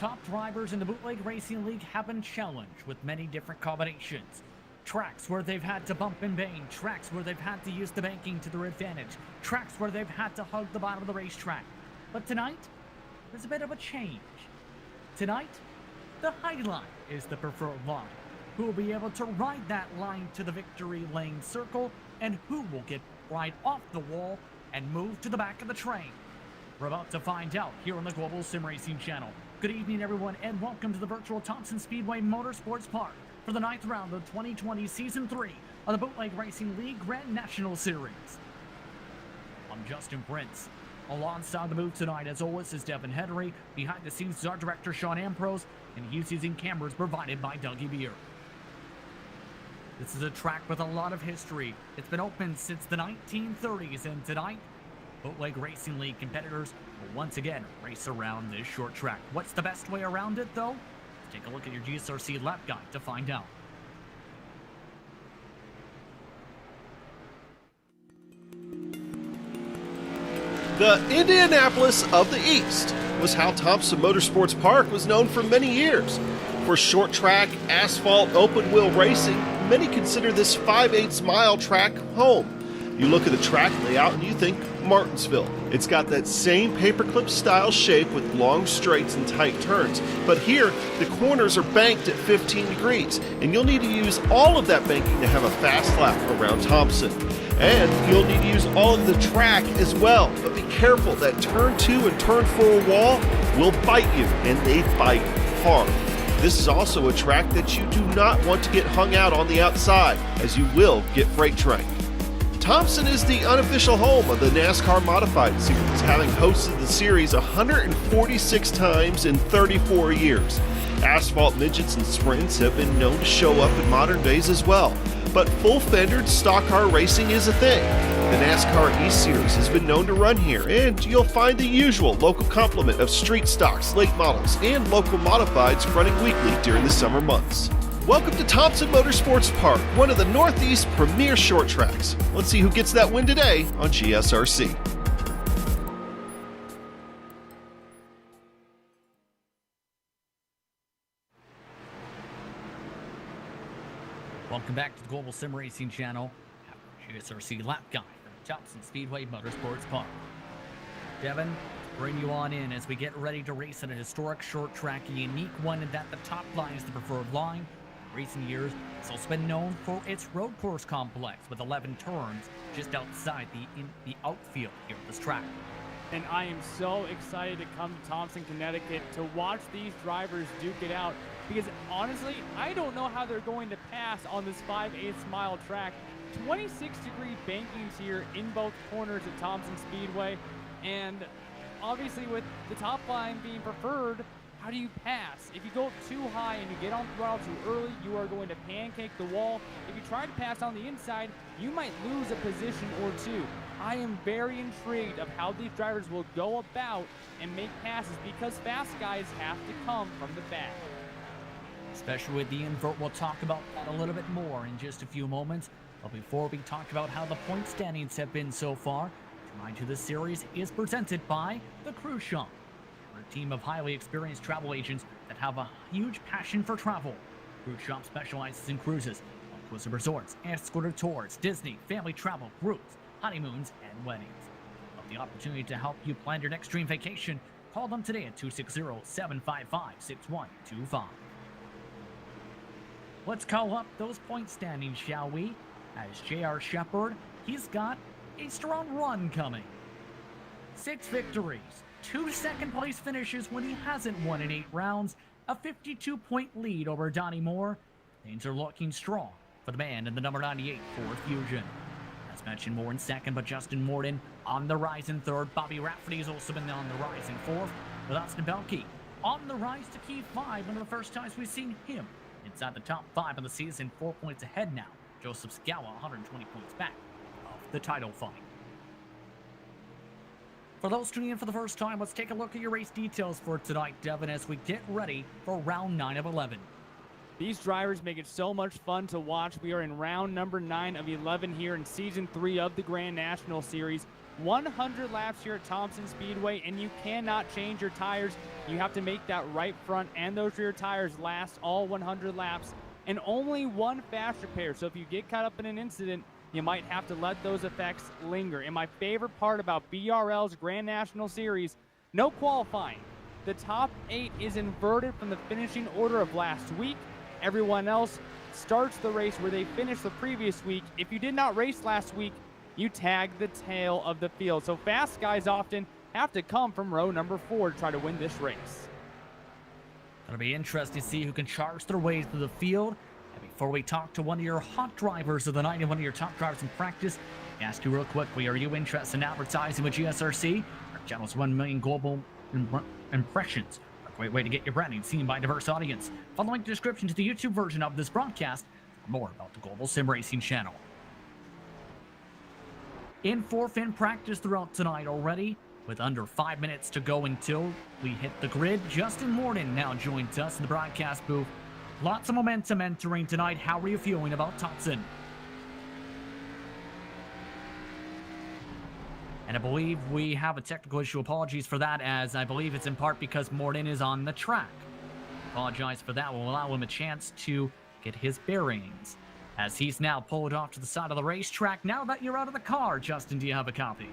top drivers in the Bootleg Racing League have been challenged with many different combinations. Tracks where they've had to bump and bang, tracks where they've had to use the banking to their advantage, tracks where they've had to hug the bottom of the racetrack. But tonight, there's a bit of a change. Tonight, the high line is the preferred line. Who will be able to ride that line to the victory lane circle, and who will get right off the wall and move to the back of the train? We're about to find out here on the Global SimRacing channel. Good evening, everyone, and welcome to the virtual Thompson Speedway Motorsports Park for the 9th round of 2020 Season 3 of the Bootleg Racing League Grand National Series. I'm Justin Prince. Alongside the booth tonight, as always, is Devin Henry. Behind the scenes is our director, Sean Ambrose, and he's using cameras provided by Dougie Beer. This is a track with a lot of history. It's been open since the 1930s, and tonight, Bootleg Racing League competitors will once again race around this short track. What's the best way around it, though? Let's take a look at your GSRC lap guide to find out. The Indianapolis of the East was how Thompson Motorsports Park was known for many years. For short track, asphalt, open wheel racing, many consider this 5/8 mile track home. You look at the track layout and you think Martinsville. It's got that same paperclip style shape with long straights and tight turns. But here, the corners are banked at 15 degrees, and you'll need to use all of that banking to have a fast lap around Thompson. And you'll need to use all of the track as well. But be careful, that turn 2 and turn 4 wall will bite you, and they bite hard. This is also a track that you do not want to get hung out on the outside, as you will get freight trained. Thompson is the unofficial home of the NASCAR Modified Series, having hosted the series 146 times in 34 years. Asphalt midgets and sprints have been known to show up in modern days as well, but full-fendered stock car racing is a thing. The NASCAR East Series has been known to run here, and you'll find the usual local complement of street stocks, late models, and local modifieds running weekly during the summer months. Welcome to Thompson Motorsports Park, one of the Northeast's premier short tracks. Let's see who gets that win today on GSRC. Welcome back to the Global SimRacing channel. GSRC lap guide from Thompson Speedway Motorsports Park. Devin, bring you on in as we get ready to race in a historic short track, a unique one in that the top line is the preferred line. In recent years, it's also been known for its road course complex with 11 turns just outside the outfield here of this track. And I am so excited to come to Thompson, Connecticut to watch these drivers duke it out, because honestly, I don't know how they're going to pass on this 5/8 mile track. 26-degree bankings here in both corners at Thompson Speedway, and obviously with the top line being preferred, how do you pass? If you go too high and you get on throttle too early, you are going to pancake the wall. If you try to pass on the inside, you might lose a position or two. I am very intrigued of how these drivers will go about and make passes, because fast guys have to come from the back. Especially with the invert, we'll talk about that a little bit more in just a few moments. But before we talk about how the point standings have been so far, remind you this series is presented by the Cruise Shop. We're a team of highly experienced travel agents that have a huge passion for travel. Cruise Shop specializes in cruises, all-inclusive resorts, escorted tours, Disney, family travel, groups, honeymoons, and weddings. Love the opportunity to help you plan your next dream vacation. Call them today at 260-755-6125. Let's call up those point standings, shall we? As J.R. Shepard, he's got a strong run coming. 6 victories, 2 second-place finishes when he hasn't won in 8 rounds, a 52-point lead over Donnie Moore. Things are looking strong for the man in the number 98 Ford Fusion. As mentioned, Moore in second, but Justin Morton on the rise in third. Bobby Rafferty has also been on the rise in fourth, with Austin Belkey on the rise to key 5, one of the first times we've seen him inside the top 5 of the season, 4 points ahead now. Joseph Scawa 120 points back of the title fight. For those tuning in for the first time, let's take a look at your race details for tonight, Devin, as we get ready for round 9 of 11. These drivers make it so much fun to watch. We are in round number 9 of 11 here in season 3 of the Grand National Series. 100 laps here at Thompson Speedway, and you cannot change your tires. You have to make that right front and those rear tires last all 100 laps, and only one fast repair. So if you get caught up in an incident, you might have to let those effects linger. And my favorite part about BRL's Grand National Series, no qualifying. The top 8 is inverted from the finishing order of last week. Everyone else starts the race where they finished the previous week. If you did not race last week, you tag the tail of the field. So fast guys often have to come from row number 4 to try to win this race. It'll be interesting to see who can charge their way through the field. And before we talk to one of your hot drivers of the night and one of your top drivers in practice, I ask you real quickly, are you interested in advertising with GSRC? Our channel's 1 million global impressions. A great way to get your branding seen by a diverse audience. Follow the link in the description to the YouTube version of this broadcast for more about the Global Sim Racing channel. In forfeit practice throughout tonight already, with under 5 minutes to go until we hit the grid. Justin Morden now joins us in the broadcast booth. Lots of momentum entering tonight. How are you feeling about Thompson? And I believe we have a technical issue. Apologies for that, as I believe it's in part because Morden is on the track. Apologize for that. We'll allow him a chance to get his bearings, as he's now pulled off to the side of the racetrack. Now that you're out of the car, Justin, do you have a copy?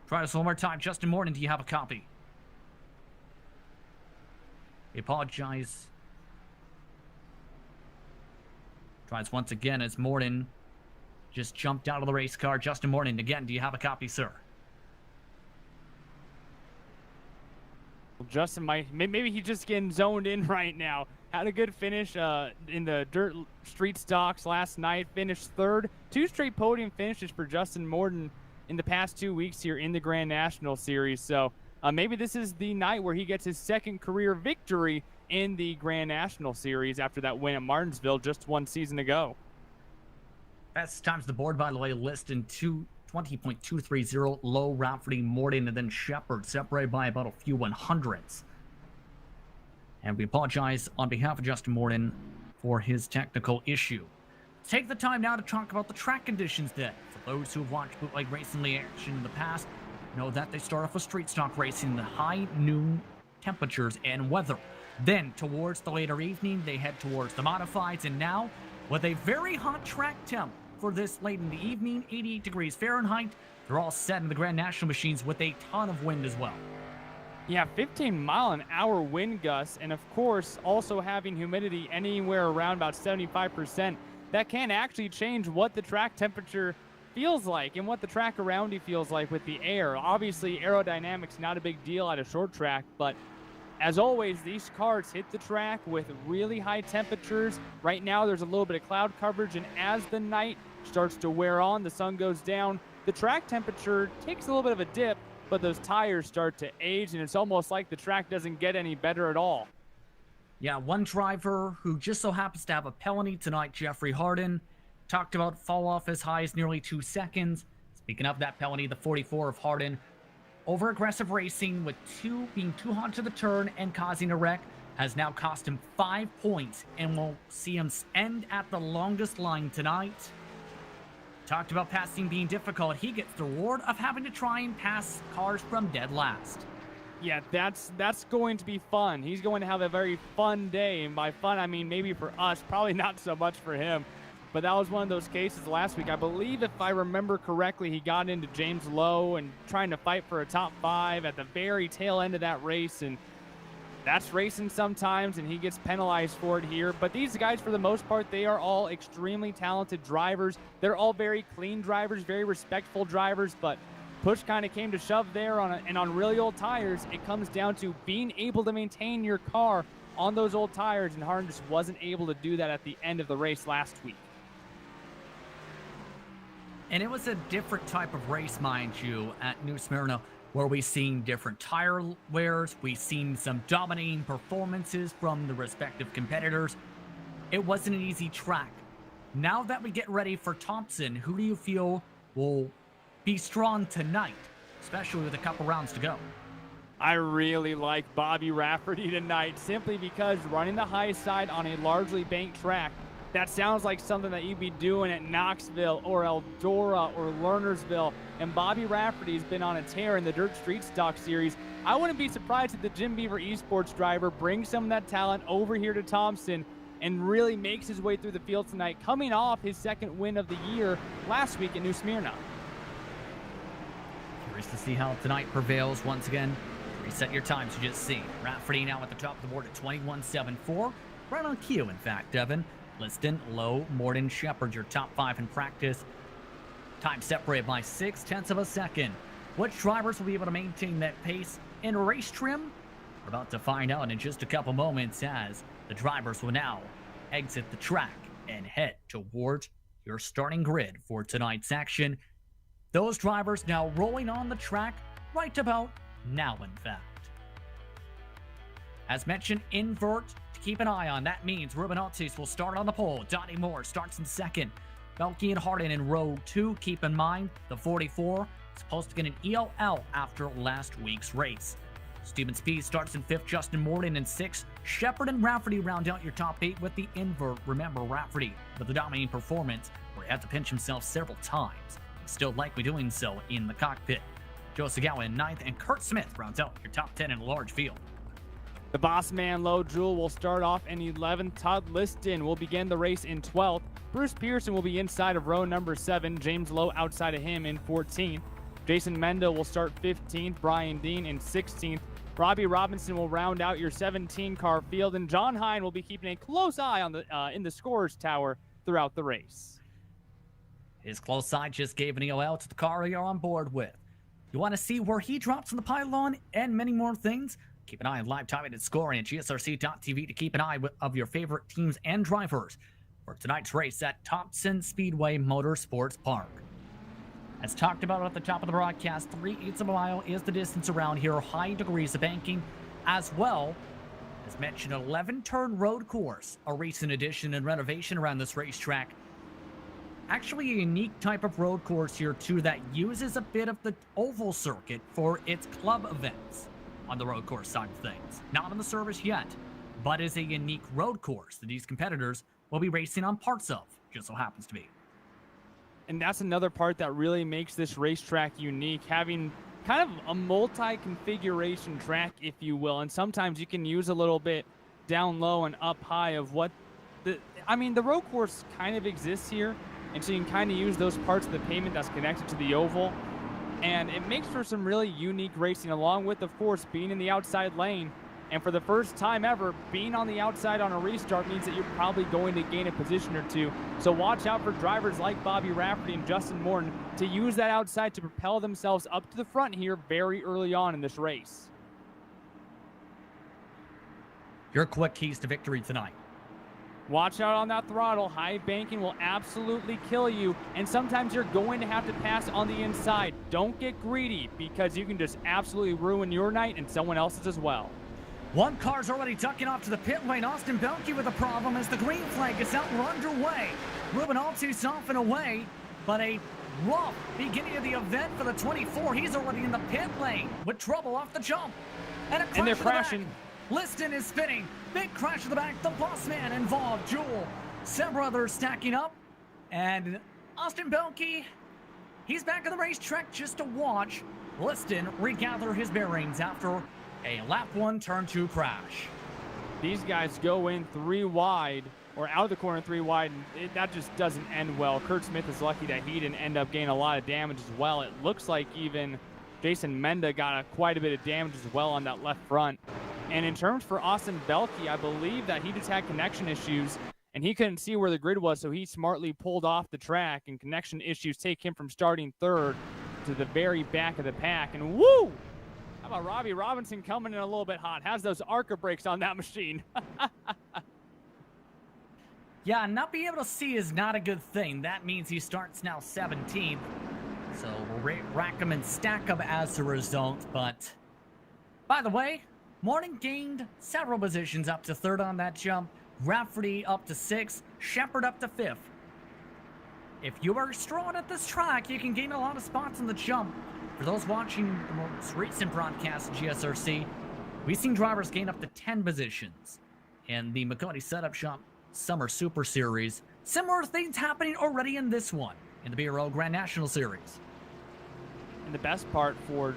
Try this one more time. Justin Morden, do you have a copy? We apologize. Tries once again as Morden just jumped out of the race car. Justin Morden, again, do you have a copy, sir? Well, Justin maybe he's just getting zoned in right now. Had a good finish in the dirt street stocks last night. Finished 3rd. 2 straight podium finishes for Justin Morden in the past 2 weeks here in the Grand National Series. So maybe this is the night where he gets his 2nd career victory in the Grand National Series after that win at Martinsville just 1 season ago. Best times the board, by the way, listed 20.230, low Rafferty, Morden, and then Shepard, separated by about a few 100ths. And we apologize on behalf of Justin Morden for his technical issue. Take the time now to talk about the track conditions then. For those who have watched Bootleg Racing League action in the past, know that they start off with street stock racing in the high noon temperatures and weather. Then, towards the later evening, they head towards the modifieds, and now, with a very hot track temp for this late in the evening, 88 degrees Fahrenheit, they're all set in the Grand National machines with a ton of wind as well. Yeah, 15-mile-an-hour wind gusts, and of course, also having humidity anywhere around about 75%. That can actually change what the track temperature feels like and what the track around you feels like with the air. Obviously, aerodynamics not a big deal at a short track, but as always, these cars hit the track with really high temperatures. Right now, there's a little bit of cloud coverage, and as the night starts to wear on, the sun goes down, the track temperature takes a little bit of a dip, but those tires start to age, and it's almost like the track doesn't get any better at all. Yeah, one driver who just so happens to have a penalty tonight, Jeffrey Harden, talked about fall off as high as nearly 2 seconds. Speaking of that penalty, the 44 of Harden, over aggressive racing with being too hot to the turn and causing a wreck, has now cost him 5 points, and we'll see him end at the longest line tonight. Talked about passing being difficult. He gets the reward of having to try and pass cars from dead last. Yeah, that's going to be fun. He's going to have a very fun day, and by fun I mean maybe for us, probably not so much for him. But that was one of those cases last week. I believe, if I remember correctly, he got into James Lowe and trying to fight for a top 5 at the very tail end of that race, and that's racing sometimes, and he gets penalized for it here. But these guys, for the most part, they are all extremely talented drivers. They're all very clean drivers, very respectful drivers, but push kind of came to shove there on really old tires. It comes down to being able to maintain your car on those old tires, and Harden just wasn't able to do that at the end of the race last week. And it was a different type of race, mind you, at New Smyrna, where we've seen different tire wears, we've seen some dominating performances from the respective competitors. It wasn't an easy track. Now that we get ready for Thompson, who do you feel will be strong tonight, especially with a couple rounds to go? I really like Bobby Rafferty tonight simply because running the high side on a largely banked track, that sounds like something that you'd be doing at Knoxville or Eldora or Lernersville. And Bobby Rafferty's been on a tear in the Dirt Street Stock Series. I wouldn't be surprised if the Jim Beaver Esports driver brings some of that talent over here to Thompson and really makes his way through the field tonight, coming off his second win of the year last week at New Smyrna. Curious to see how tonight prevails once again. Reset your times you just see. Rafferty now at the top of the board at 21.74. Right on cue, in fact, Devin. Liston, Lowe, Morden, Shepard, your top 5 in practice. Time separated by 0.6 of a second. Which drivers will be able to maintain that pace in race trim? We're about to find out in just a couple moments as the drivers will now exit the track and head towards your starting grid for tonight's action. Those drivers now rolling on the track right about now, in fact. As mentioned, invert to keep an eye on. That means Ruben Altis will start on the pole. Donnie Moore starts in second. Belke and Harden in row 2. Keep in mind, the 44 is supposed to get an ELL after last week's race. Steven Speed starts in 5th. Justin Morden in 6th. Shepard and Rafferty round out your top 8 with the invert. Remember, Rafferty with the dominating performance where he had to pinch himself several times. Still likely doing so in the cockpit. Joe Sagawa in 9th, and Kurt Smith rounds out your top 10 in a large field. The boss man, Low Jewel, will start off in 11th. Todd Liston will begin the race in 12th. Bruce Pearson will be inside of row number 7. James Lowe outside of him in 14th. Jason Mendo will start 15th. Brian Dean in 16th. Robbie Robinson will round out your 17-car field, and John Hine will be keeping a close eye on the in the scorer's tower throughout the race. His close eye just gave an EOL to the car you're on board with. You want to see where he drops in the pylon and many more things? Keep an eye on live timing and scoring at GSRC.TV to keep an eye of your favorite teams and drivers for tonight's race at Thompson Speedway Motorsports Park. As talked about at the top of the broadcast, 3/8 of a mile is the distance around here, high degrees of banking, as well as mentioned 11-turn road course, a recent addition and renovation around this racetrack. Actually a unique type of road course here too that uses a bit of the oval circuit for its club events on the road course side of things. Not on the service yet, but is a unique road course that these competitors will be racing on parts of, just so happens to be. And that's another part that really makes this racetrack unique, having kind of a multi-configuration track, if you will. And sometimes you can use a little bit down low and up high of what the road course kind of exists here. And so you can kind of use those parts of the pavement that's connected to the oval. And it makes for some really unique racing, along with, of course, being in the outside lane. And for the first time ever, being on the outside on a restart means that you're probably going to gain a position or two. So watch out for drivers like Bobby Rafferty and Justin Morton to use that outside to propel themselves up to the front here very early on in this race. Your quick keys to victory tonight. Watch out on that throttle. High banking will absolutely kill you, and sometimes you're going to have to pass on the inside. Don't get greedy, because you can just absolutely ruin your night and someone else's as well. One car's already ducking off to the pit lane. Austin Belke with a problem as the green flag is out. We're underway. Ruben Altus off and away, but a rough beginning of the event for the 24. He's already in the pit lane with trouble off the jump. And a crash, and they're crashing. Liston is spinning. Big crash to the back. The boss man involved. Jewel. Several others stacking up. And Austin Belke, he's back on the racetrack just to watch Liston regather his bearings after a lap 1, turn 2 crash. These guys go in 3 wide, or out of the corner 3 wide, and that just doesn't end well. Kurt Smith is lucky that he didn't end up getting a lot of damage as well. It looks like even Jason Menda got quite a bit of damage as well on that left front. And in terms for Austin Belke, I believe that he just had connection issues and he couldn't see where the grid was, so he smartly pulled off the track, and connection issues take him from starting 3rd to the very back of the pack. And woo! How about Robbie Robinson coming in a little bit hot? Has those ARCA brakes on that machine. Yeah, not being able to see is not a good thing. That means he starts now 17th. So we'll rack him and stack him as a result. But, by the way, Morton gained several positions up to 3rd on that jump. Rafferty up to 6th. Shepard up to 5th. If you are strong at this track, you can gain a lot of spots on the jump. For those watching the most recent broadcast of GSRC, we've seen drivers gain up to 10 positions. In the McCarty Setup Shop Summer Super Series, similar things happening already in this one, in the BRL Grand National Series. And the best part for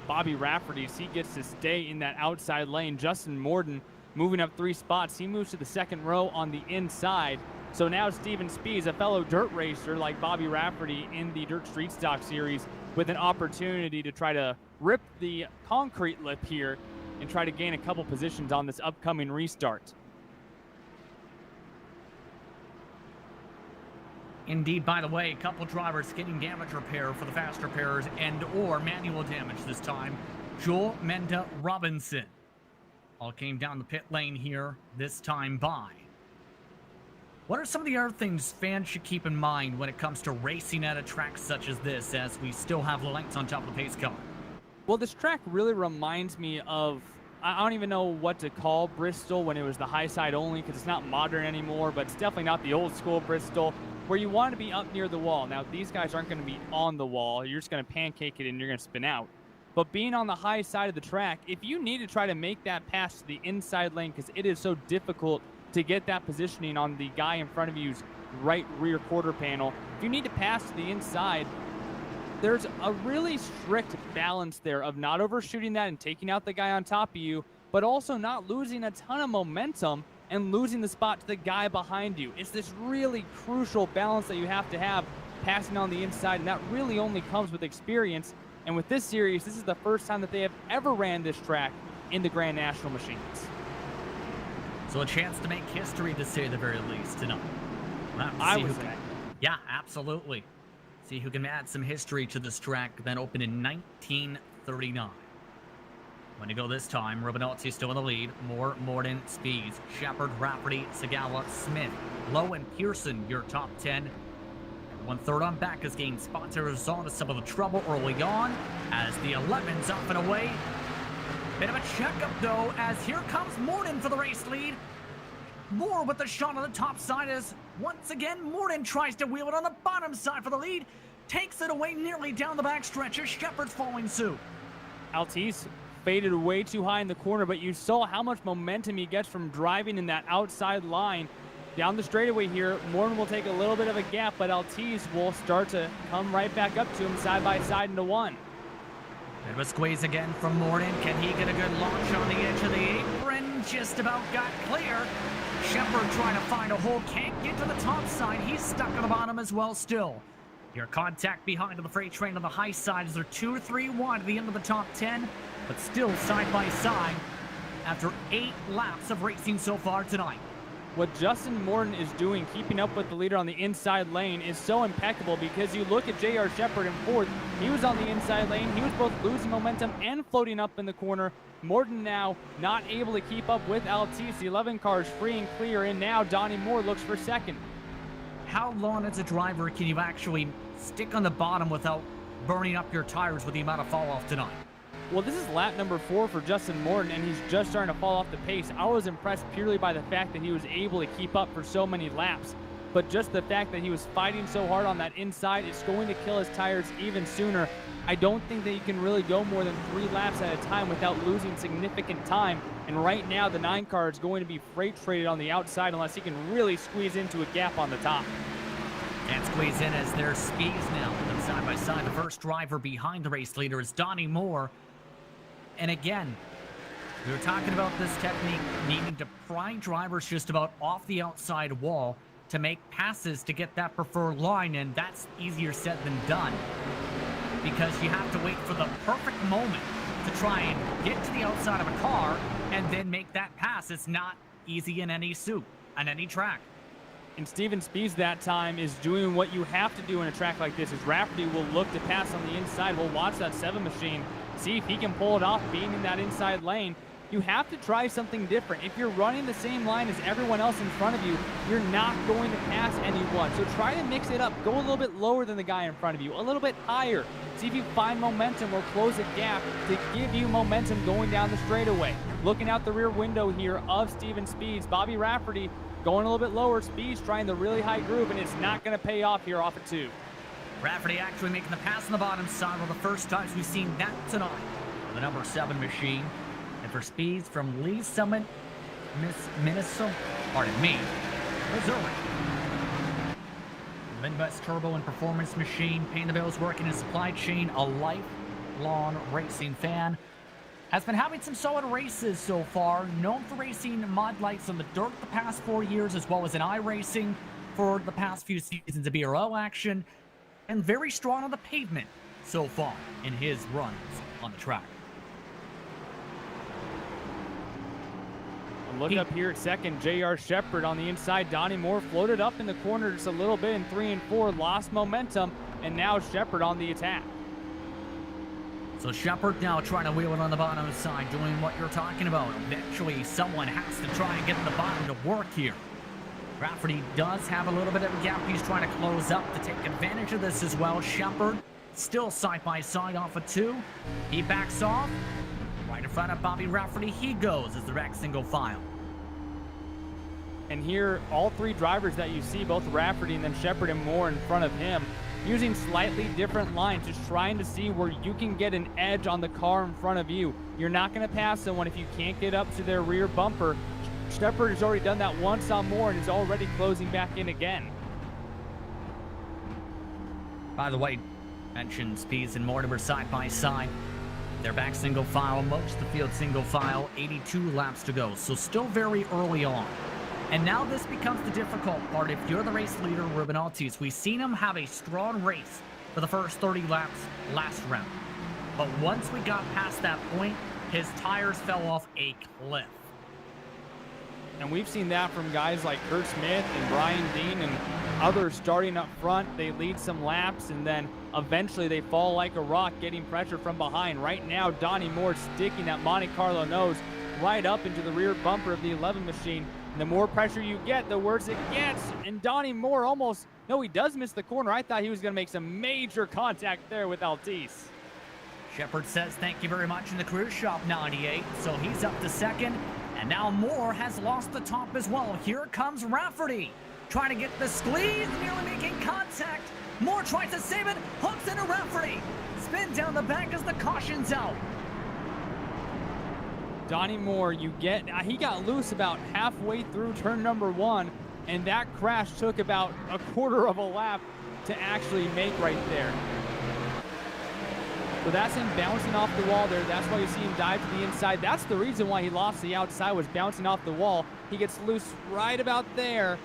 Bobby Rafferty is he gets to stay in that outside lane. Justin Morden moving up 3 spots. He moves to the second row on the inside. So now Steven Spees, a fellow dirt racer like Bobby Rafferty in the Dirt Street Stock Series, with an opportunity to try to rip the concrete lip here and try to gain a couple positions on this upcoming restart. Indeed, by the way, a couple drivers getting damage repair for the fast repairs and or manual damage this time. Joel Menda Robinson all came down the pit lane here this time by. What are some of the other things fans should keep in mind when it comes to racing at a track such as this, as we still have lights on top of the pace car? Well, this track really reminds me of, I don't even know what to call Bristol when it was the high side only, because it's not modern anymore, but it's definitely not the old school Bristol, where you want to be up near the wall. Now, these guys aren't going to be on the wall. You're just going to pancake it and you're going to spin out. But being on the high side of the track, if you need to try to make that pass to the inside lane, because it is so difficult to get that positioning on the guy in front of you's right rear quarter panel, if you need to pass to the inside, there's a really strict balance there of not overshooting that and taking out the guy on top of you, but also not losing a ton of momentum and losing the spot to the guy behind you. It's this really crucial balance that you have to have passing on the inside, and that really only comes with experience. And with this series, this is the first time that they have ever ran this track in the Grand National machines. So a chance to make history, to say the very least, tonight. I would say. Yeah, absolutely. See who can add some history to this track that opened in 1939. When to go this time, Robinozzi still in the lead. Moore, Morden, Speeds, Shepard, Rafferty, Segala, Smith, Lowe, and Pearson, your top 10. Everyone third on back has gained spots as a result of some of the trouble early on, as the 11's up and away. Bit of a checkup, though, as here comes Morden for the race lead. Moore with the shot on the top side as, once again, Morden tries to wheel it on the bottom side for the lead. Takes it away nearly down the backstretch as Shepard's following suit. Altice faded way too high in the corner, but you saw how much momentum he gets from driving in that outside line. Down the straightaway here, Morden will take a little bit of a gap, but Altice will start to come right back up to him side by side into one. Bit of a squeeze again from Morden. Can he get a good launch on the edge of the apron? Just about got clear. Shepard trying to find a hole, can't get to the top side. He's stuck on the bottom as well still. Your contact behind on the freight train on the high side as they're 2-3 wide at the end of the top 10, but still side by side after 8 laps of racing so far tonight. What Justin Morden is doing, keeping up with the leader on the inside lane, is so impeccable, because you look at J.R. Shepard in 4th. He was on the inside lane. He was both losing momentum and floating up in the corner. Morden now not able to keep up with Altice. The 11 car is free and clear, and now Donnie Moore looks for second. How long as a driver can you actually stick on the bottom without burning up your tires with the amount of fall off tonight? Well, this is lap number 4 for Justin Morden, and he's just starting to fall off the pace. I was impressed purely by the fact that he was able to keep up for so many laps. But just the fact that he was fighting so hard on that inside, it's going to kill his tires even sooner. I don't think that he can really go more than 3 laps at a time without losing significant time. And right now, the 9 car is going to be freight traded on the outside unless he can really squeeze into a gap on the top. And squeeze in as their speeds now. Them side by side. The first driver behind the race leader is Donnie Moore. And again, we were talking about this technique needing to pry drivers just about off the outside wall to make passes to get that preferred line, and that's easier said than done, because you have to wait for the perfect moment to try and get to the outside of a car and then make that pass. It's not easy in any suit, on any track. And Steven Spees that time is doing what you have to do in a track like this, is Rafferty will look to pass on the inside. We'll watch that 7 machine, see if he can pull it off being in that inside lane. You have to try something different. If you're running the same line as everyone else in front of you, you're not going to pass anyone. So try to mix it up. Go a little bit lower than the guy in front of you, a little bit higher. See if you find momentum or close a gap to give you momentum going down the straightaway. Looking out the rear window here of Steven Spees, Bobby Rafferty going a little bit lower. Spees trying the really high groove, and it's not going to pay off here off of 2. Rafferty actually making the pass on the bottom side, one of the first times we've seen that tonight. For the number 7 machine. And for speeds from Lee Summit, Minnesota, Missouri. Midwest Turbo and Performance Machine, paying the bills, working in supply chain, a lifelong racing fan. Has been having some solid races so far, known for racing mod lights on the dirt the past 4 years, as well as in iRacing for the past few seasons of BRL action, and very strong on the pavement so far in his runs on the track. Look up here at second, J.R. Shepard on the inside. Donnie Moore floated up in the corner just a little bit in 3 and 4, lost momentum, and now Shepard on the attack. So Shepard now trying to wheel it on the bottom side, doing what you're talking about. Eventually, someone has to try and get the bottom to work here. Rafferty does have a little bit of a gap he's trying to close up to take advantage of this as well. Shepard still side by side off of 2. He backs off. Right in front of Bobby Rafferty, he goes as the back single file. And here, all 3 drivers that you see, both Rafferty and then Shepard and Moore in front of him, using slightly different lines, just trying to see where you can get an edge on the car in front of you. You're not going to pass someone if you can't get up to their rear bumper. Shepard has already done that once on Moore and is already closing back in again. By the way, mentioned speeds and Mortimer side by side. They're back single file, most of the field single file, 82 laps to go, so still very early on. And now this becomes the difficult part. If you're the race leader, Ruben Altis, we've seen him have a strong race for the first 30 laps last round. But once we got past that point, his tires fell off a cliff. And we've seen that from guys like Kurt Smith and Brian Dean and others starting up front. They lead some laps and then eventually they fall like a rock, getting pressure from behind. Right now, Donnie Moore sticking that Monte Carlo nose right up into the rear bumper of the 11 machine. And the more pressure you get, the worse it gets. And Donnie Moore almost, no, he does miss the corner. I thought he was going to make some major contact there with Altis. Shepard says thank you very much in the career shop 98, so he's up to second. And now Moore has lost the top as well. Here comes Rafferty, trying to get the squeeze, nearly making contact. Moore tries to save it, hooks into Rafferty. Spin down the back as the caution's out. Donnie Moore, he got loose about halfway through turn number 1, and that crash took about a quarter of a lap to actually make right there. So that's him bouncing off the wall there. That's why you see him dive to the inside. That's the reason why he lost the outside, was bouncing off the wall. He gets loose right about there.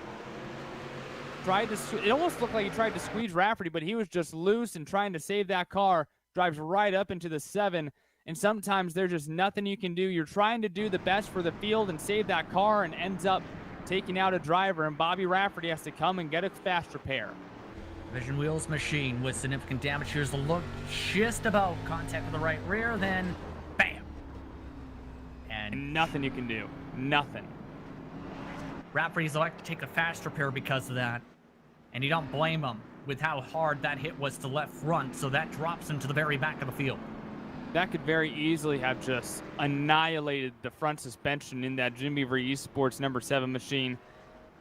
It almost looked like he tried to squeeze Rafferty, but he was just loose and trying to save that car. Drives right up into the 7. And sometimes there's just nothing you can do. You're trying to do the best for the field and save that car and ends up taking out a driver. And Bobby Rafferty has to come and get a fast repair. Vision Wheels machine with significant damage. Here's the look, just about contact with the right rear, then bam. And nothing you can do. Nothing. Rafferty's elected to take a fast repair because of that. And you don't blame him with how hard that hit was to left front, so that drops him to the very back of the field. That could very easily have just annihilated the front suspension in that Jim Beaver Esports number 7 machine.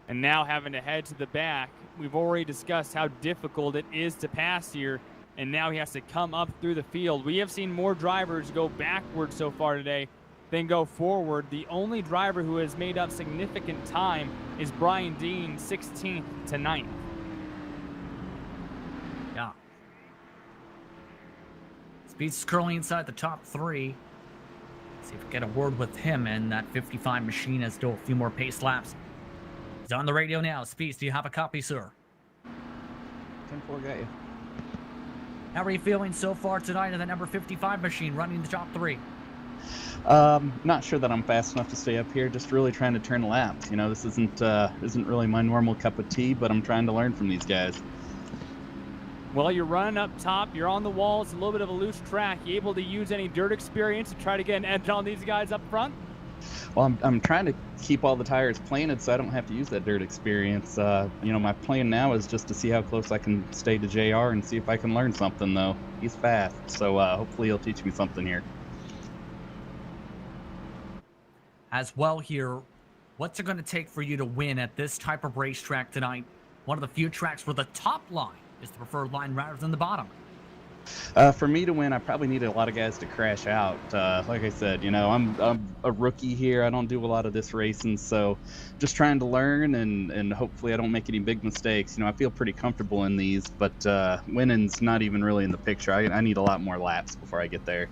And now having to head to the back. We've already discussed how difficult it is to pass here, and now he has to come up through the field. We have seen more drivers go backwards so far today than go forward. The only driver who has made up significant time is Brian Dean, 16th to 9th. Yeah. Speed's curling inside the top 3. See if we get a word with him, and that 55 machine has still a few more pace laps. He's on the radio now. Speeds, do you have a copy, sir? 10-4 got you. How are you feeling so far tonight in the number 55 machine running the top 3? Not sure that I'm fast enough to stay up here. Just really trying to turn laps. You know, this isn't really my normal cup of tea, but I'm trying to learn from these guys. Well, you're running up top. You're on the wall. It's a little bit of a loose track. You able to use any dirt experience to try to get an edge on these guys up front? Well, I'm trying to keep all the tires planted so I don't have to use that dirt experience. You know, my plan now is just to see how close I can stay to JR and see if I can learn something, though. He's fast, so hopefully he'll teach me something here. As well here, what's it going to take for you to win at this type of racetrack tonight? One of the few tracks where the top line is the preferred line rather than the bottom? For me to win, I probably need a lot of guys to crash out. Like I said, you know, I'm a rookie here. I don't do a lot of this racing, so just trying to learn and hopefully I don't make any big mistakes. You know, I feel pretty comfortable in these, but winning's not even really in the picture. I need a lot more laps before I get there.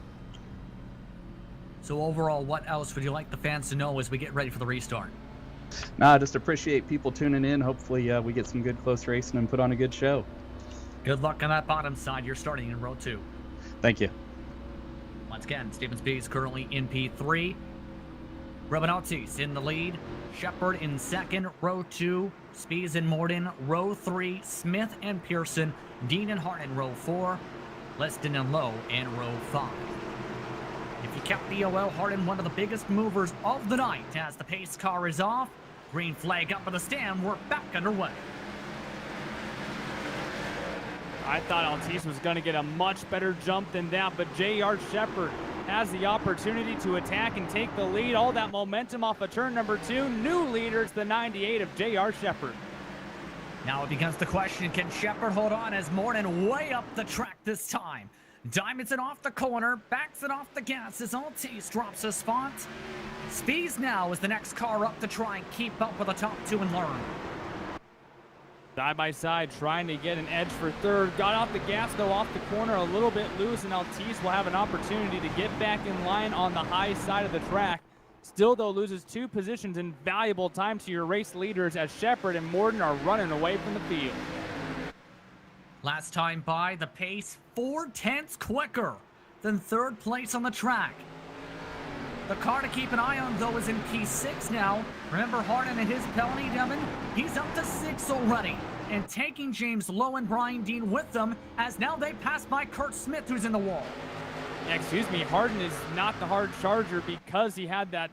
So overall, what else would you like the fans to know as we get ready for the restart? Nah, just appreciate people tuning in. Hopefully we get some good close racing and put on a good show. Good luck on that bottom side. You're starting in row 2. Thank you. Once again, Stephen Speed currently in P3. Robinotti's in the lead. Shepard in second. Row 2. Spees and Morden. Row 3. Smith and Pearson. Dean and Hart in row 4. Leston and Lowe in row 5. If you count the OL, Hardin, one of the biggest movers of the night as the pace car is off. Green flag up on the stand. We're back underway. I thought Altice was going to get a much better jump than that, but J.R. Shepard has the opportunity to attack and take the lead. All that momentum off of turn number 2. New leader, it's the 98 of J.R. Shepard. Now it becomes the question, can Shepard hold on as Morden way up the track this time? Diamonds it off the corner, backs it off the gas as Altice drops a spot. Spees now is the next car up to try and keep up with the top 2 and learn. Side by side, trying to get an edge for third. Got off the gas, though, off the corner a little bit loose, and Altice will have an opportunity to get back in line on the high side of the track. Still, though, loses 2 positions in valuable time to your race leaders as Shepard and Morden are running away from the field. Last time by, the pace 4/10 quicker than third place on the track. The car to keep an eye on, though, is in P6 now. Remember Hardin and his penalty, Devin? He's up to 6 already. And taking James Lowe and Brian Dean with them, as now they pass by Kurt Smith, who's in the wall. Excuse me, Hardin is not the hard charger because he had that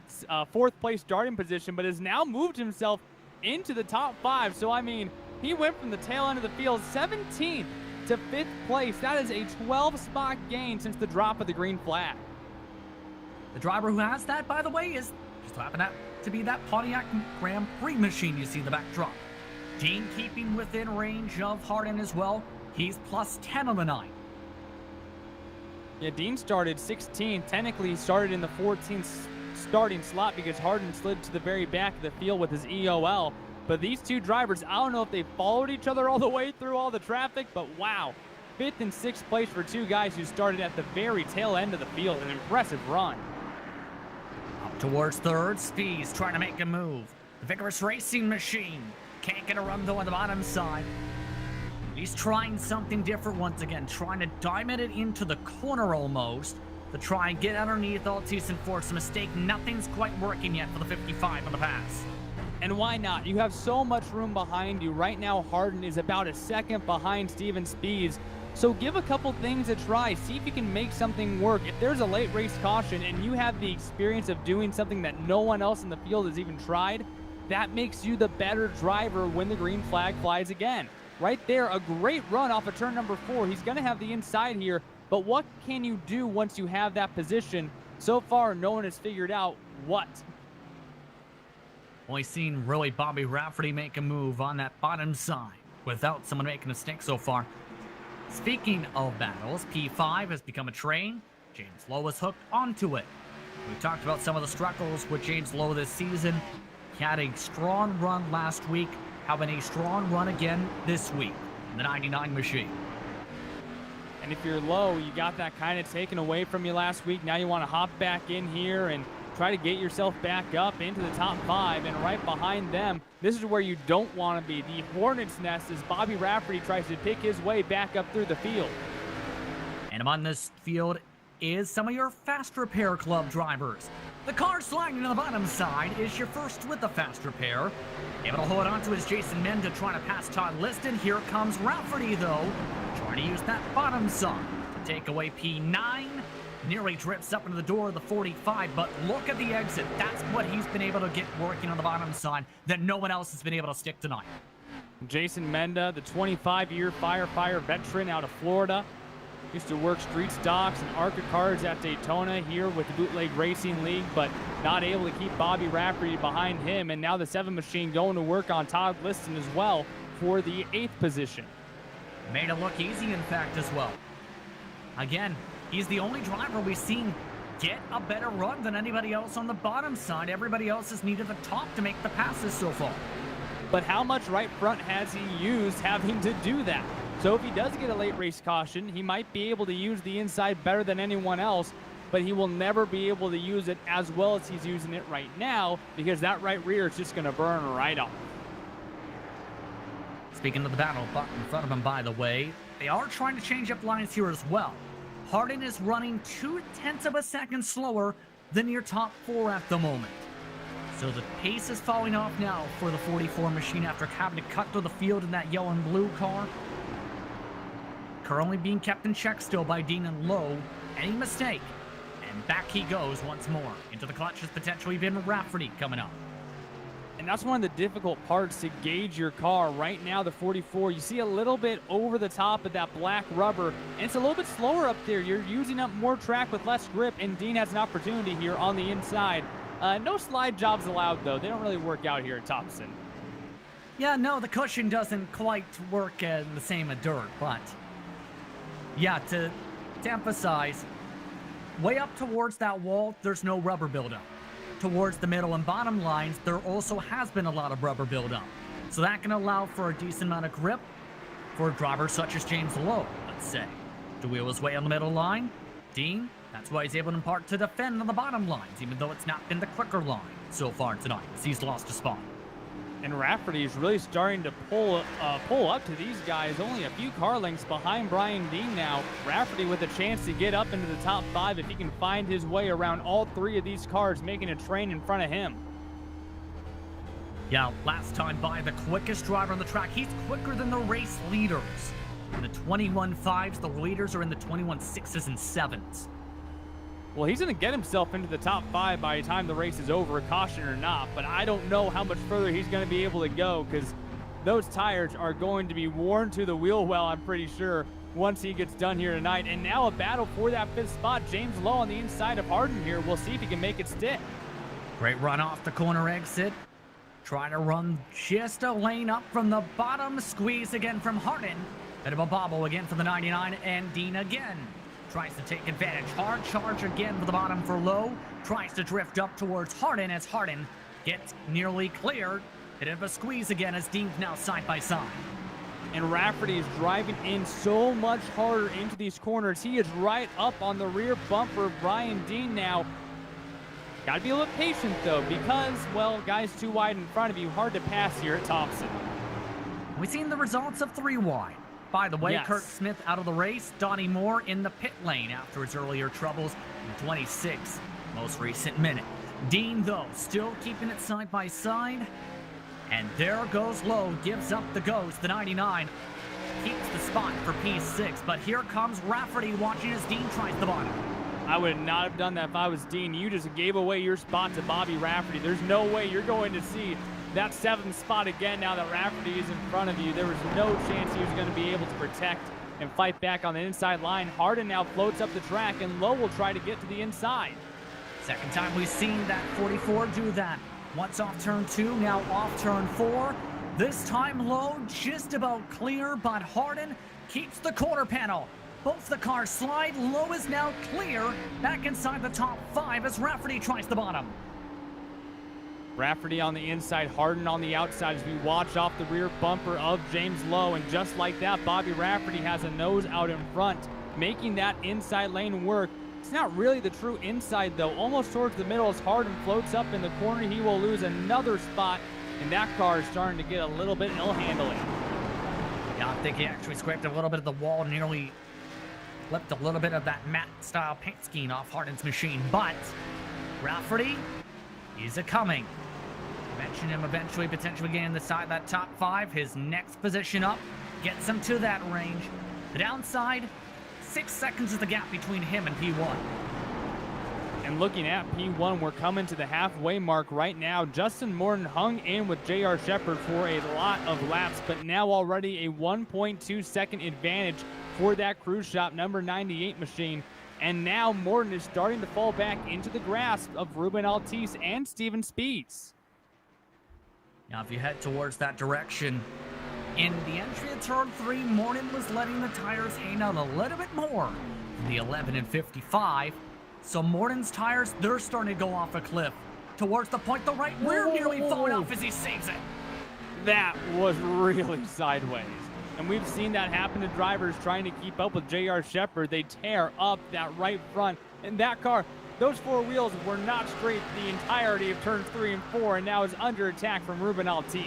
4th place starting position, but has now moved himself into the top 5. So, I mean, he went from the tail end of the field 17th to 5th place. That is a 12-spot gain since the drop of the green flag. The driver who has that, by the way, is just happened to be that Pontiac Grand Prix machine you see in the backdrop. Dean keeping within range of Hardin as well. He's plus 10 on the night. Yeah, Dean started 16th. Technically, he started in the 14th starting slot because Hardin slid to the very back of the field with his EOL. But these 2 drivers, I don't know if they followed each other all the way through all the traffic, but wow. 5th and 6th place for 2 guys who started at the very tail end of the field. An impressive run. Up towards third, Spees trying to make a move. The Vigorous Racing Machine can't get a run, though, on the bottom side. He's trying something different once again, trying to diamond it into the corner almost to try and get underneath Altice and force a mistake. Nothing's quite working yet for the 55 on the pass. And why not? You have so much room behind you. Right now, Hardin is about a second behind Steven Spees. So give a couple things a try. See if you can make something work. If there's a late race caution and you have the experience of doing something that no one else in the field has even tried, that makes you the better driver when the green flag flies again. Right there, a great run off of turn number 4. He's going to have the inside here, but what can you do once you have that position? So far, no one has figured out what. Only seen really Bobby Rafferty make a move on that bottom side without someone making a stick so far. Speaking of battles, P5 has become a train. James Lowe is hooked onto it. We talked about some of the struggles with James Lowe this season. He had a strong run last week, having a strong run again this week in the 99 machine. And if you're low, you got that kind of taken away from you last week. Now you want to hop back in here and try to get yourself back up into the top 5, and right behind them, this is where you don't want to be. The Hornet's Nest as Bobby Rafferty tries to pick his way back up through the field. And among this field is some of your Fast Repair Club drivers. The car sliding on the bottom side is your first with the Fast Repair. Able to hold on to his Jason Menda trying to pass Todd Liston. Here comes Rafferty, though, trying to use that bottom side to take away P9. Nearly drifts up into the door of the 45, but look at the exit. That's what he's been able to get working on the bottom side that no one else has been able to stick tonight. Jason Menda, the 25-year firefighter veteran out of Florida. Used to work street stocks and ARCA cars at Daytona here with the Bootleg Racing League, but not able to keep Bobby Rafferty behind him. And now the 7 machine going to work on Todd Liston as well for the 8th position. Made it look easy, in fact, as well. Again, he's the only driver we've seen get a better run than anybody else on the bottom side. Everybody else has needed the top to make the passes so far. But how much right front has he used having to do that? So if he does get a late race caution, he might be able to use the inside better than anyone else, but he will never be able to use it as well as he's using it right now because that right rear is just going to burn right off. Speaking of the battle in front of him, by the way, they are trying to change up lines here as well. Hardin is running 0.2 of a second slower than your top 4 at the moment. So the pace is falling off now for the 44 machine after having to cut through the field in that yellow and blue car. Currently being kept in check still by Dean and Lowe. Any mistake, and back he goes once more. Into the clutch has potentially been Rafferty coming up. And that's one of the difficult parts to gauge your car. Right now, the 44, you see a little bit over the top of that black rubber, and it's a little bit slower up there. You're using up more track with less grip, and Dean has an opportunity here on the inside. No slide jobs allowed, though. They don't really work out here at Thompson. Yeah, no, the cushion doesn't quite work the same as dirt, but yeah, to emphasize, way up towards that wall, there's no rubber buildup. Towards the middle and bottom lines, there also has been a lot of rubber buildup. So that can allow for a decent amount of grip for drivers such as James Lowe, let's say. The wheel is way on the middle line. Dean, that's why he's able in part to defend on the bottom lines, even though it's not been the quicker line so far tonight, as he's lost a spot. And Rafferty is really starting to pull up to these guys, only a few car lengths behind Brian Dean now. Rafferty with a chance to get up into the top 5 if he can find his way around all 3 of these cars, making a train in front of him. Yeah, last time by, the quickest driver on the track. He's quicker than the race leaders. In the 21.5s, the leaders are in the 21.6s and 7s. Well, he's going to get himself into the top 5 by the time the race is over, caution or not, but I don't know how much further he's going to be able to go because those tires are going to be worn to the wheel well, I'm pretty sure, once he gets done here tonight. And now a battle for that 5th spot. James Lowe on the inside of Hardin here. We'll see if he can make it stick. Great run off the corner exit. Trying to run just a lane up from the bottom. Squeeze again from Hardin. Bit of a bobble again for the 99, and Dean again tries to take advantage. Hard charge again for the bottom for Lowe. Tries to drift up towards Hardin as Hardin gets nearly cleared. Bit of a squeeze again as Dean's now side by side. And Rafferty is driving in so much harder into these corners. He is right up on the rear bumper of Brian Dean now. Got to be a little patient, though, because, well, guys too wide in front of you. Hard to pass here at Thompson. We've seen the results of 3 wide. By the way, yes. Kurt Smith out of the race. Donnie Moore in the pit lane after his earlier troubles in 26, most recent minute. Dean, though, still keeping it side by side. And there goes Lowe, gives up the ghost. The 99 keeps the spot for P6, but here comes Rafferty watching as Dean tries the bottom. I would not have done that if I was Dean. You just gave away your spot to Bobby Rafferty. There's no way you're going to see that 7th spot again now that Rafferty is in front of you. There was no chance he was going to be able to protect and fight back on the inside line. Hardin now floats up the track, and Lowe will try to get to the inside. Second time we've seen that 44 do that. Once off turn 2, now off turn 4. This time Lowe just about clear, but Hardin keeps the quarter panel. Both the cars slide. Lowe is now clear, back inside the top 5 as Rafferty tries the bottom. Rafferty on the inside, Hardin on the outside as we watch off the rear bumper of James Lowe. And just like that, Bobby Rafferty has a nose out in front, making that inside lane work. It's not really the true inside, though. Almost towards the middle as Hardin floats up in the corner. He will lose another spot, and that car is starting to get a little bit ill-handling. Yeah, I think he actually scraped a little bit of the wall, nearly flipped a little bit of that matte-style paint scheme off Hardin's machine. But Rafferty, he's a-coming. Mention him eventually potentially getting the side that top 5. His next position up gets him to that range. The downside, 6 seconds is the gap between him and P1. And looking at P1, we're coming to the halfway mark right now. Justin Morton hung in with J.R. Shepard for a lot of laps, but now already a 1.2 second advantage for that Cruise Shop number 98 machine. And now Morton is starting to fall back into the grasp of Ruben Altice and Steven Speeds. Now, if you head towards that direction, In the entry of turn 3, Morton was letting the tires hang out a little bit more than the 11 and 55. So Morton's tires, they're starting to go off a cliff. Towards the point, the right rear nearly falling off as he saves it. That was really sideways. And we've seen that happen to drivers trying to keep up with J.R. Shepherd. They tear up that right front. And that car, those four wheels were not straight the entirety of turns 3 and 4, and now is under attack from Ruben Altice.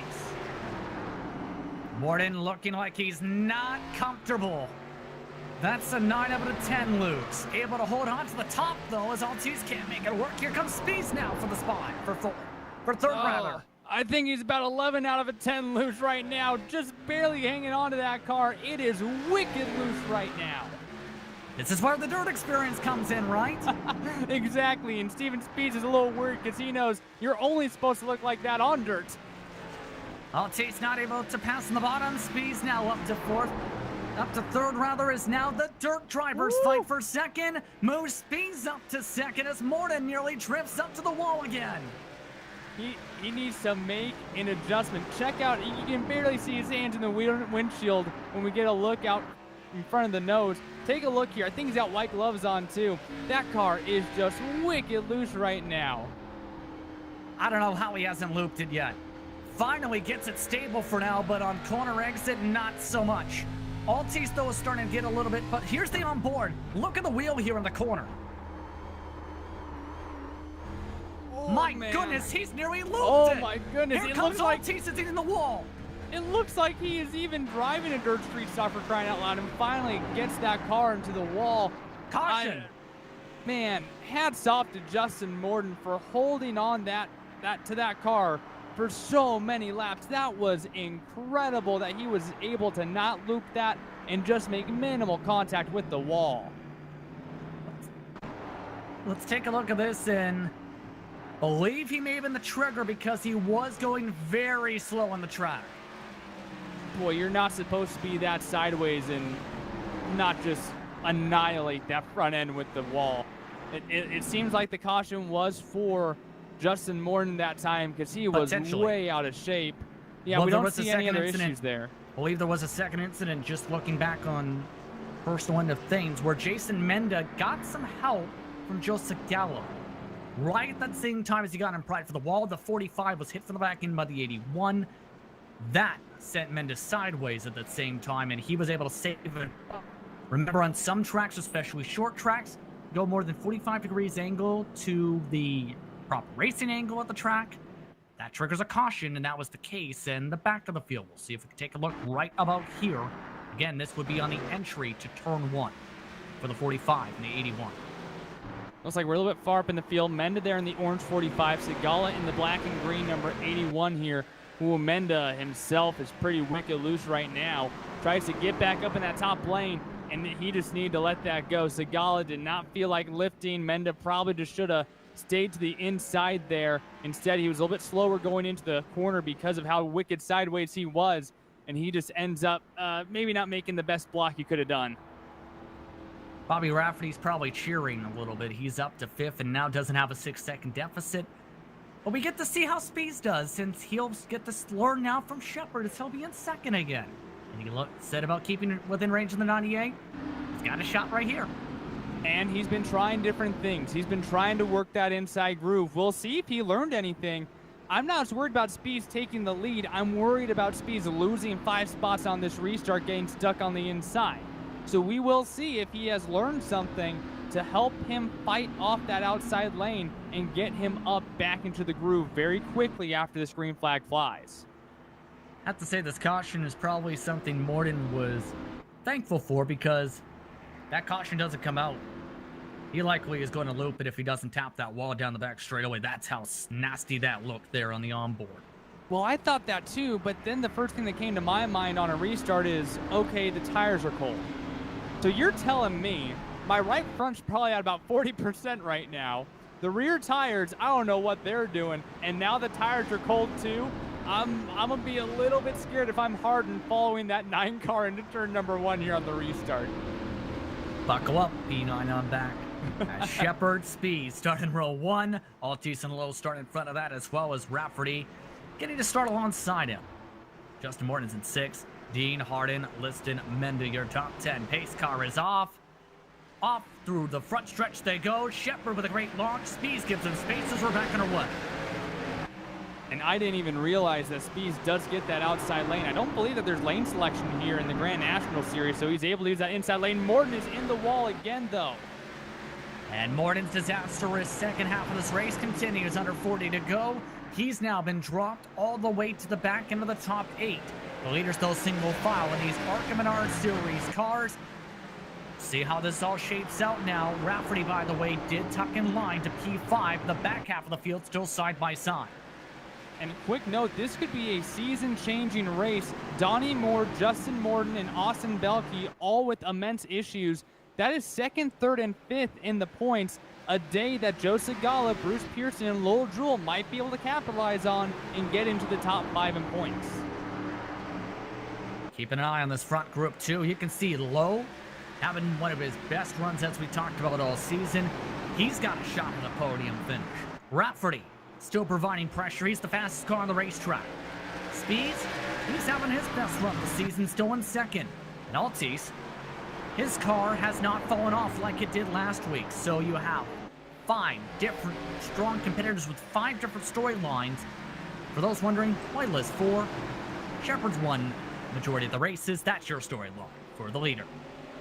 Morton looking like he's not comfortable. That's a 9 out of 10, Luke's. Able to hold on to the top, though, as Altice can't make it work. Here comes Speeds now for the spot, for third, rather. I think he's about 11 out of 10 loose right now, just barely hanging on to that car. It is wicked loose right now. This is where the dirt experience comes in, right? Exactly, and Steven Speeds is a little worried because he knows you're only supposed to look like that on dirt. Altice not able to pass in the bottom. Speeds now up to fourth. Up to third, rather, is now the dirt drivers fight for second. Moves Speeds up to second as Morton nearly drifts up to the wall again. He needs to make an adjustment. Check out, you can barely see his hands in the windshield when we get a look out in front of the nose. Take a look here. I think he's got white gloves on too. That car is just wicked loose right now. I don't know how he hasn't looped it yet. Finally gets it stable for now, but on corner exit, not so much. Altice, though, is starting to get a little bit, but here's the onboard. Look at the wheel here in the corner. Oh, my man. Goodness, he's nearly looped Oh it. my goodness, Here it comes looks like Altice, it's in the wall. It looks like he is even driving a dirt street stop for crying out loud and finally gets that car into the wall. Caution. Man, hats off to Justin Morton for holding on to that car for so many laps. That was incredible that he was able to not loop that and just make minimal contact with the wall. Let's take a look at this and believe he may have been the trigger because he was going very slow on the track. Boy, you're not supposed to be that sideways and not just annihilate that front end with the wall. It seems like the caution was for Justin Morton that time because he was way out of shape. Yeah, well, we don't see any other issues there. I believe there was a second incident, just looking back on personal end of things, where Jason Menda got some help from Joseph Gallo. Right at that same time as he got in pride for the wall, the 45 was hit from the back end by the 81. That sent Mendes sideways at the same time, and he was able to save it. Remember, on some tracks, especially short tracks, go more than 45 degrees angle to the proper racing angle at the track. That triggers a caution, and that was the case in the back of the field. We'll see if we can take a look right about here. Again, this would be on the entry to turn 1 for the 45 and the 81. Looks like we're a little bit far up in the field. Menda there in the orange 45. Segala in the black and green number 81 here. Who Menda himself is pretty wicked loose right now. Tries to get back up in that top lane, and he just needed to let that go. Segala did not feel like lifting. Menda probably just should have stayed to the inside there. Instead, he was a little bit slower going into the corner because of how wicked sideways he was, and he just ends up maybe not making the best block he could have done. Bobby Rafferty's probably cheering a little bit. He's up to 5th and now doesn't have a 6-second deficit. But we get to see how Speeds does, since he'll get this learn now from Shepherd as he'll be in 2nd again. And he said about keeping it within range of the 98. He's got a shot right here. And he's been trying different things. He's been trying to work that inside groove. We'll see if he learned anything. I'm not as worried about Speeds taking the lead. I'm worried about Speeds losing 5 spots on this restart, getting stuck on the inside. So we will see if he has learned something to help him fight off that outside lane and get him up back into the groove very quickly after this green flag flies. I have to say this caution is probably something Morton was thankful for, because that caution doesn't come out. He likely is going to loop it if he doesn't tap that wall down the back straightaway. That's how nasty that looked there on the onboard. Well, I thought that too, but then the first thing that came to my mind on a restart is, okay, the tires are cold. So you're telling me my right front's probably at about 40% right now. The rear tires, I don't know what they're doing, and now the tires are cold too. I'm gonna be a little bit scared if I'm Harden following that 9 car into turn number 1 here on the restart. Buckle up, P9 on back. Shepherd, Speed starting row 1. Altice and Lowe start in front of that, as well as Rafferty getting to start alongside him. Justin Morton's in 6th. Dean, Harden, Liston, Menda, your top 10. Pace car is off. Off through the front stretch they go. Shepard with a great launch. Spees gives them space as we're back on our way. And I didn't even realize that Spees does get that outside lane. I don't believe that there's lane selection here in the Grand National Series, so he's able to use that inside lane. Morton is in the wall again, though. And Morton's disastrous second half of this race continues. Under 40 to go. He's now been dropped all the way to the back end of the top 8. The leader's still single file in these Arkham and R Series cars. See how this all shapes out now. Rafferty, by the way, did tuck in line to P5. The back half of the field still side by side. And quick note, this could be a season-changing race. Donnie Moore, Justin Morton, and Austin Belkey all with immense issues. That is 2nd, 3rd, and 5th in the points. A day that Joe Segala, Bruce Pearson, and Lowell Jewell might be able to capitalize on and get into the top 5 in points. Keeping an eye on this front group, too. You can see Lowe having one of his best runs as we talked about all season. He's got a shot at a podium finish. Rafferty still providing pressure. He's the fastest car on the racetrack. Speeds, he's having his best run this season, still in 2nd. And Altice, his car has not fallen off like it did last week. So you have 5 different strong competitors with 5 different storylines. For those wondering, playlist 4. Shepard's won majority of the races. That's your storyline for the leader.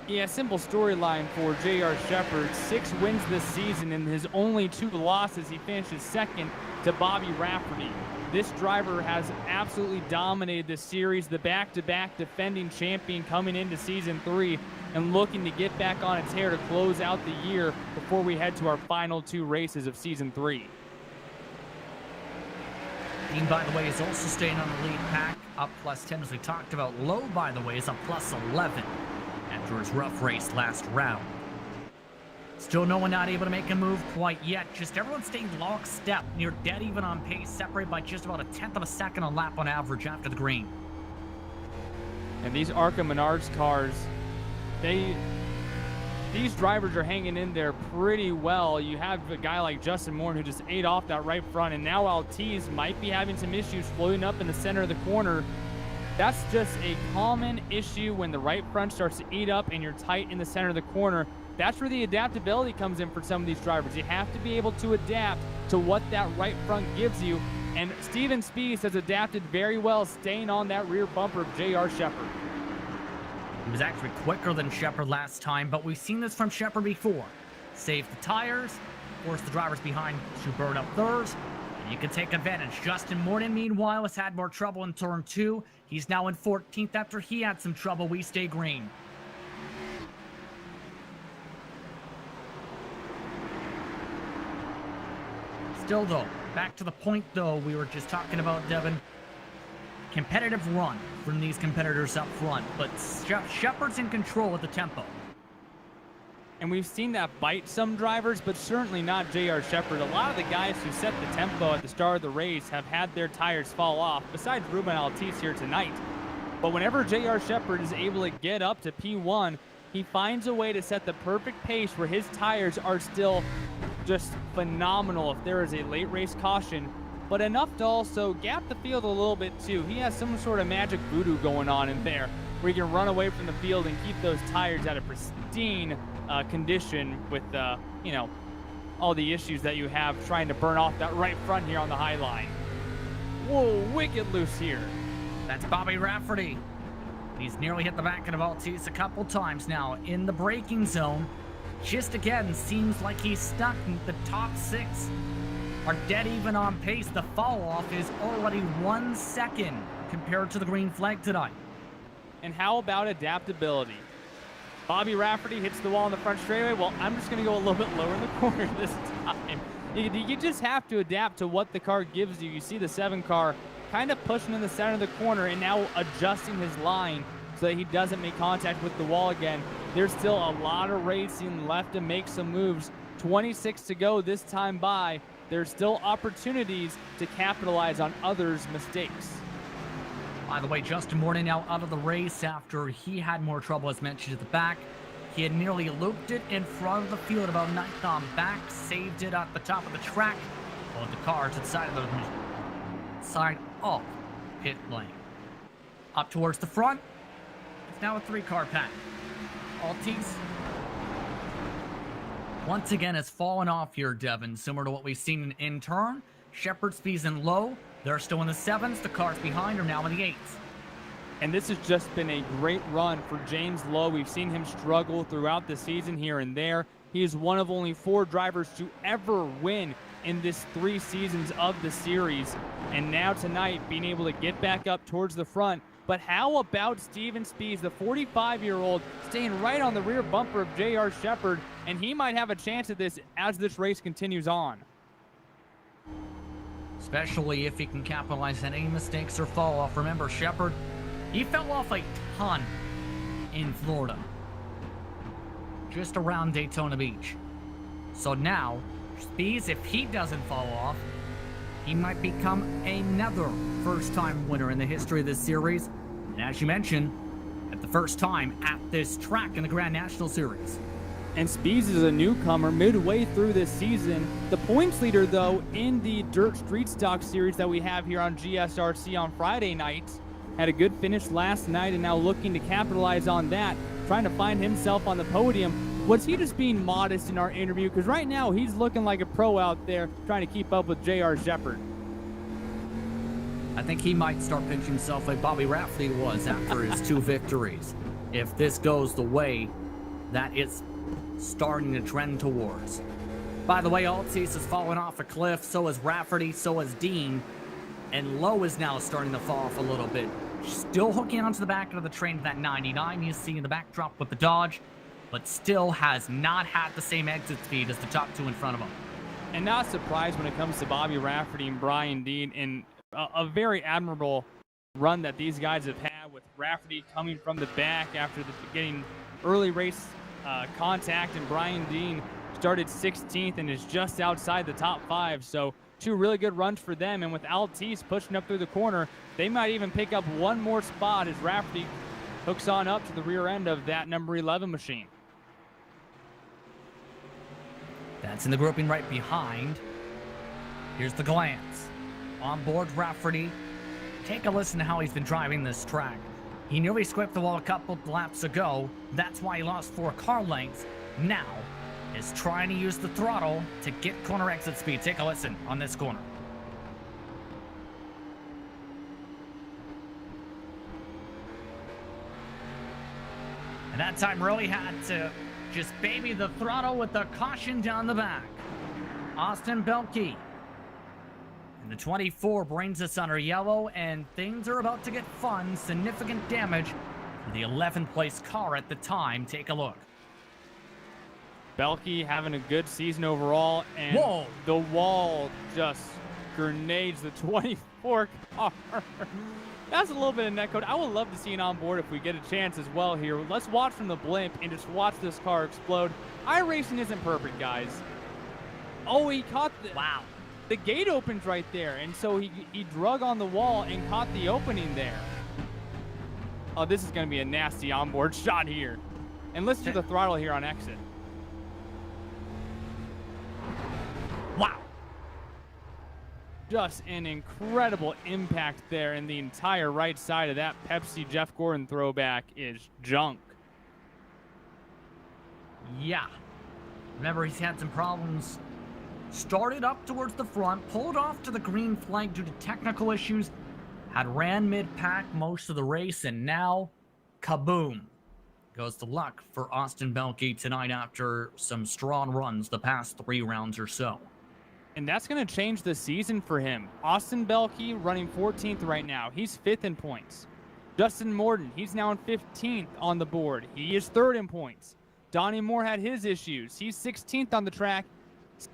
Yeah, simple storyline for J.R. Shepard. 6 wins this season, and his only 2 losses. He finishes 2nd to Bobby Rafferty. This driver has absolutely dominated this series. The back-to-back defending champion coming into Season 3 and looking to get back on its hair to close out the year before we head to our final 2 races of Season 3. Dean, by the way, is also staying on the lead pack, up +10 as we talked about. Lowe, by the way, is up +11 after his rough race last round. Still no one not able to make a move quite yet. Just everyone staying lockstep, near dead even on pace, separated by just about 1/10 of a second a lap on average after the green. And these Arkham Menards cars, these drivers are hanging in there pretty well. You have a guy like Justin Moore who just ate off that right front, and now Altice might be having some issues floating up in the center of the corner. That's just a common issue when the right front starts to eat up and you're tight in the center of the corner. That's where the adaptability comes in for some of these drivers. You have to be able to adapt to what that right front gives you, and Steven Spees has adapted very well, staying on that rear bumper of J.R. Shepard. He was actually quicker than Shepard last time, but we've seen this from Shepard before. Save the tires, force the drivers behind to burn up theirs, and you can take advantage. Justin Morton, meanwhile, has had more trouble in turn 2. He's now in 14th after he had some trouble. We stay green. Still, though, back to the point, though, we were just talking about, Devin. Competitive run from these competitors up front, but Shepard's in control of the tempo. And we've seen that bite some drivers, but certainly not J.R. Shepard. A lot of the guys who set the tempo at the start of the race have had their tires fall off, besides Ruben Altice here tonight. But whenever J.R. Shepard is able to get up to P1, he finds a way to set the perfect pace where his tires are still just phenomenal if there is a late race caution, but enough to also gap the field a little bit too. He has some sort of magic voodoo going on in there where he can run away from the field and keep those tires at a pristine condition with, you know, all the issues that you have trying to burn off that right front here on the high line. Whoa, wicked loose here. That's Bobby Rafferty. He's nearly hit the back end of Altice a couple times now in the braking zone. Just again, seems like he's stuck in the top 6. Are dead even on pace. The fall off is already 1 second compared to the green flag tonight. And how about adaptability? Bobby Rafferty hits the wall in the front straightaway. Well, I'm just going to go a little bit lower in the corner this time. You just have to adapt to what the car gives you. You see the 7 car kind of pushing in the center of the corner and now adjusting his line so that he doesn't make contact with the wall again. There's still a lot of racing left to make some moves. 26 to go this time by. There's still opportunities to capitalize on others' mistakes. By the way, Justin Morton now out of the race after he had more trouble, as mentioned, at the back. He had nearly looped it in front of the field, about 9th on back, saved it at the top of the track, pulled the car to the side of pit lane. Up towards the front, now a 3-car pack. Altice once again has fallen off here, Devin, similar to what we've seen in turn. Shepard, Spees, and Lowe, they're still in the 7s. The cars behind are now in the 8s. And this has just been a great run for James Lowe. We've seen him struggle throughout the season here and there. He is one of only 4 drivers to ever win in this 3 seasons of the series. And now tonight, being able to get back up towards the front. But how about Steven Spees, the 45-year-old, staying right on the rear bumper of J.R. Shepard, and he might have a chance at this as this race continues on. Especially if he can capitalize on any mistakes or fall off. Remember, Shepard, he fell off a ton in Florida, just around Daytona Beach. So now, Spees, if he doesn't fall off, he might become another first-time winner in the history of this series. And as you mentioned, at the first time at this track in the Grand National Series. And Spees is a newcomer midway through this season. The points leader, though, in the Dirt Street Stock Series that we have here on GSRC on Friday nights, had a good finish last night and now looking to capitalize on that, trying to find himself on the podium. Was he just being modest in our interview? Because right now he's looking like a pro out there trying to keep up with J.R. Shepard. I think he might start pitching himself like Bobby Rafferty was after his 2 victories. If this goes the way that it's starting to trend towards. By the way, Altice has fallen off a cliff, so has Rafferty, so has Dean, and Lowe is now starting to fall off a little bit. Still hooking onto the back of the train to that 99 you see in the backdrop with the Dodge, but still has not had the same exit speed as the top 2 in front of him. And not surprised when it comes to Bobby Rafferty and Brian Dean in a very admirable run that these guys have had, with Rafferty coming from the back after getting early race contact, and Brian Dean started 16th and is just outside the top 5. So 2 really good runs for them, and with Altice pushing up through the corner, they might even pick up 1 more spot as Rafferty hooks on up to the rear end of that number 11 machine. That's in the grouping right behind. Here's the glance. On board Rafferty. Take a listen to how he's been driving this track. He nearly scraped the wall a couple laps ago. That's why he lost 4 car lengths. Now is trying to use the throttle to get corner exit speed. Take a listen on this corner. And that time really had to just baby the throttle with the caution down the back. Austin Belke in the 24 brings us under yellow, and things are about to get fun. Significant damage for the 11th place car at the time. Take a look. Belke having a good season overall, and whoa, the wall just grenades the 24 car. That's a little bit of netcode. I would love to see an onboard if we get a chance as well here. Let's watch from the blimp and just watch this car explode. iRacing isn't perfect, guys. Oh, he caught the... Wow. The gate opens right there, and so he drug on the wall and caught the opening there. Oh, this is going to be a nasty onboard shot here. And listen to the throttle here on exit. Wow. Just an incredible impact there, and the entire right side of that Pepsi Jeff Gordon throwback is junk. Yeah. Remember, he's had some problems. Started up towards the front, pulled off to the green flag due to technical issues, had ran mid-pack most of the race, and now, kaboom, goes the luck for Austin Belke tonight after some strong runs the past 3 rounds or so. And that's going to change the season for him. Austin Belke running 14th right now. He's 5th in points. Justin Morden, he's now in 15th on the board. He is 3rd in points. Donnie Moore had his issues. He's 16th on the track,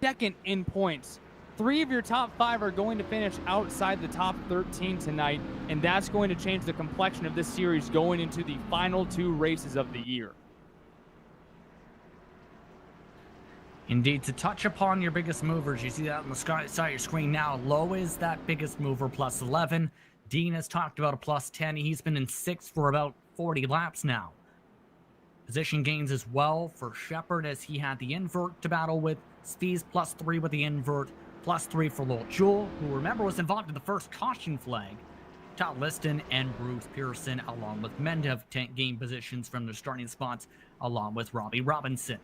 2nd in points. 3 of your top 5 are going to finish outside the top 13 tonight, and that's going to change the complexion of this series going into the final 2 races of the year. Indeed, to touch upon your biggest movers, you see that on the side of your screen now. Lowe is that biggest mover, plus 11. Dean has talked about a plus 10. He's been in 6th for about 40 laps now. Position gains as well for Shepard, as he had the invert to battle with. Spees plus 3 with the invert, plus 3 for Lowell Jewell, who remember was involved in the first caution flag Todd Liston and Bruce Pearson, along with Menda, have gained positions from their starting spots, along with Robbie Robinson.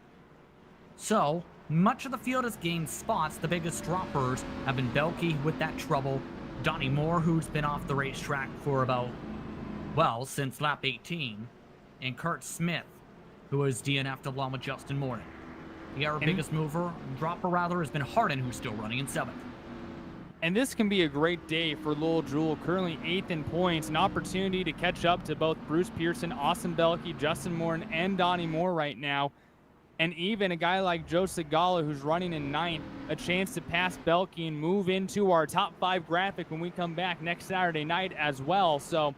So, much of the field has gained spots. The biggest droppers have been Belke with that trouble, Donnie Moore, who's been off the racetrack for about, well, since lap 18, and Kurt Smith, who is DNF'd along with Justin Morton. The other biggest dropper rather, has been Hardin, who's still running in 7th. And this can be a great day for Lowell Jewell, currently 8th in points. An opportunity to catch up to both Bruce Pearson, Austin Belke, Justin Morton, and Donnie Moore right now. And even a guy like Joe Segala, who's running in 9th, a chance to pass Belke and move into our top 5 graphic when we come back next Saturday night as well. So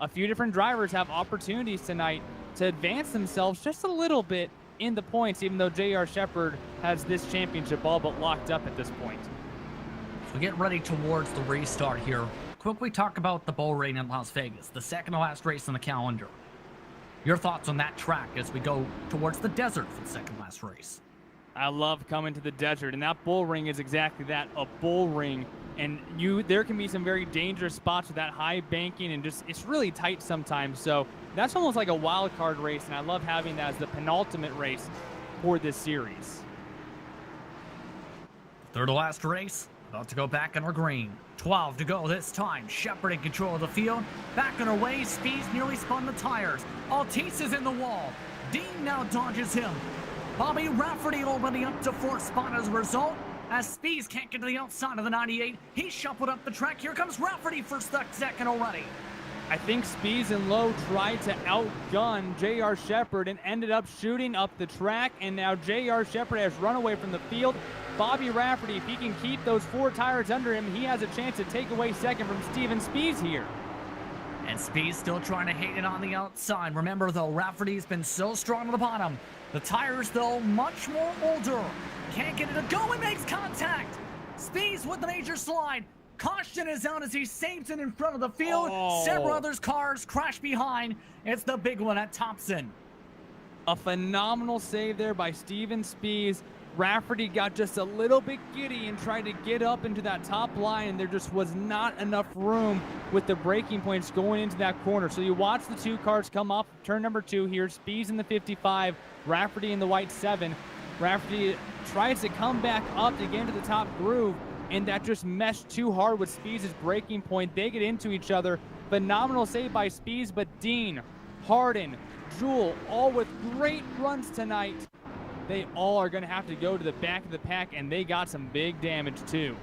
a few different drivers have opportunities tonight to advance themselves just a little bit in the points, even though J.R. Shepherd has this championship all but locked up at this point. So get ready towards the restart here. Quickly talk about the bull ring in Las Vegas, the second to last race on the calendar. Your thoughts on that track as we go towards the desert for the second last race? I love coming to the desert, and that bull ring is exactly that, a bull ring. And there can be some very dangerous spots with that high banking, and just it's really tight sometimes. So that's almost like a wild card race, and I love having that as the penultimate race for this series. Third to last race, about to go back on our green. 12 to go this time. Shepherd in control of the field. Back on her way. Speeds nearly spun the tires. Altice is in the wall. Dean now dodges him. Bobby Rafferty already up to 4th spot as a result. As Speeds can't get to the outside of the 98, he shuffled up the track. Here comes Rafferty for second already. I think Speeds and Lowe tried to outgun J.R. Shepherd and ended up shooting up the track, and now J.R. Shepherd has run away from the field. Bobby Rafferty, if he can keep those 4 tires under him, he has a chance to take away second from Steven Speeds here. And Speeds still trying to hate it on the outside. Remember, though, Rafferty's been so strong on the bottom. The tires, though, much more older. Can't get it to go and makes contact. Speeds with the major slide. Caution is out as he saves it in front of the field. Several others' cars crash behind. It's the big one at Thompson. A phenomenal save there by Steven Speeds. Rafferty got just a little bit giddy and tried to get up into that top line, and there just was not enough room with the braking points going into that corner. So you watch the 2 cars come off turn number 2 here. Speeds in the 55, Rafferty in the white 7. Rafferty tries to come back up to get into the top groove, and that just meshed too hard with Speeds' braking point. They get into each other. Phenomenal save by Speeds, but Dean, Hardin, Jewell, all with great runs tonight. They all are going to have to go to the back of the pack, and they got some big damage too.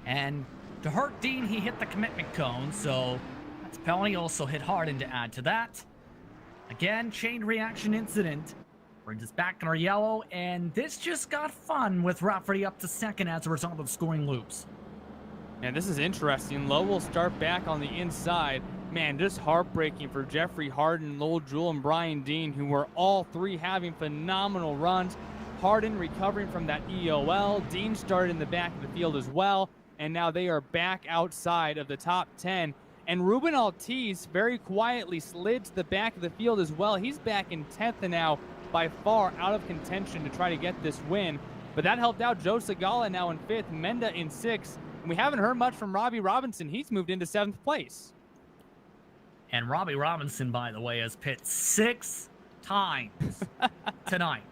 And to hurt Dean, he hit the commitment cone, so that's a penalty. Also hit Hardin to add to that. Again, chain reaction incident. Brings us back in our yellow, and this just got fun with Rafferty up to second as a result of scoring loops. And this is interesting. Lowe will start back on the inside. Man, just heartbreaking for Jeffrey Hardin, Lowell Jewell, and Brian Dean, who were all 3 having phenomenal runs. Hardin recovering from that EOL. Dean started in the back of the field as well, and now they are back outside of the top 10. And Ruben Altice very quietly slid to the back of the field as well. He's back in 10th now, by far out of contention to try to get this win. But that helped out Joe Segala now in 5th, Menda in 6th. And we haven't heard much from Robbie Robinson. He's moved into 7th place. And Robbie Robinson, by the way, has pit 6 times tonight.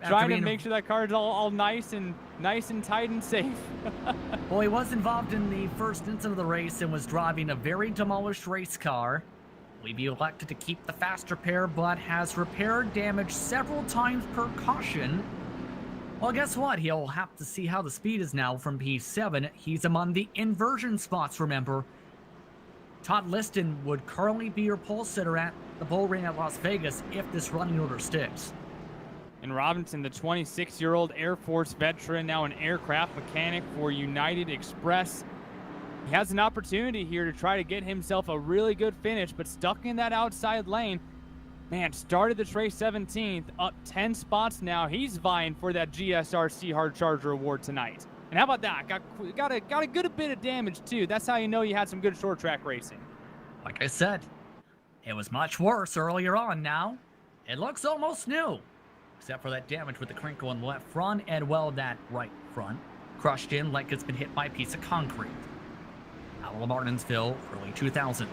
Trying to make sure that car's all nice and tight and safe. Well, he was involved in the first incident of the race and was driving a very demolished race car. We've elected to keep the faster pair, but has repaired damage several times per caution. Well, guess what? He'll have to see how the speed is now from P7. He's among the inversion spots, remember. Todd Liston would currently be your pole sitter at the bull ring at Las Vegas if this running order sticks. And Robinson, the 26-year-old Air Force veteran, now an aircraft mechanic for United Express. He has an opportunity here to try to get himself a really good finish, but stuck in that outside lane. Man, started this race 17th, up 10 spots now. He's vying for that GSRC Hard Charger Award tonight. And how about that? Got a good bit of damage, too. That's how you know you had some good short track racing. Like I said, it was much worse earlier on now. It looks almost new. Except for that damage with the crinkle in the left front and, well, that right front. Crushed in like it's been hit by a piece of concrete. out of Martinsville, early 2000s.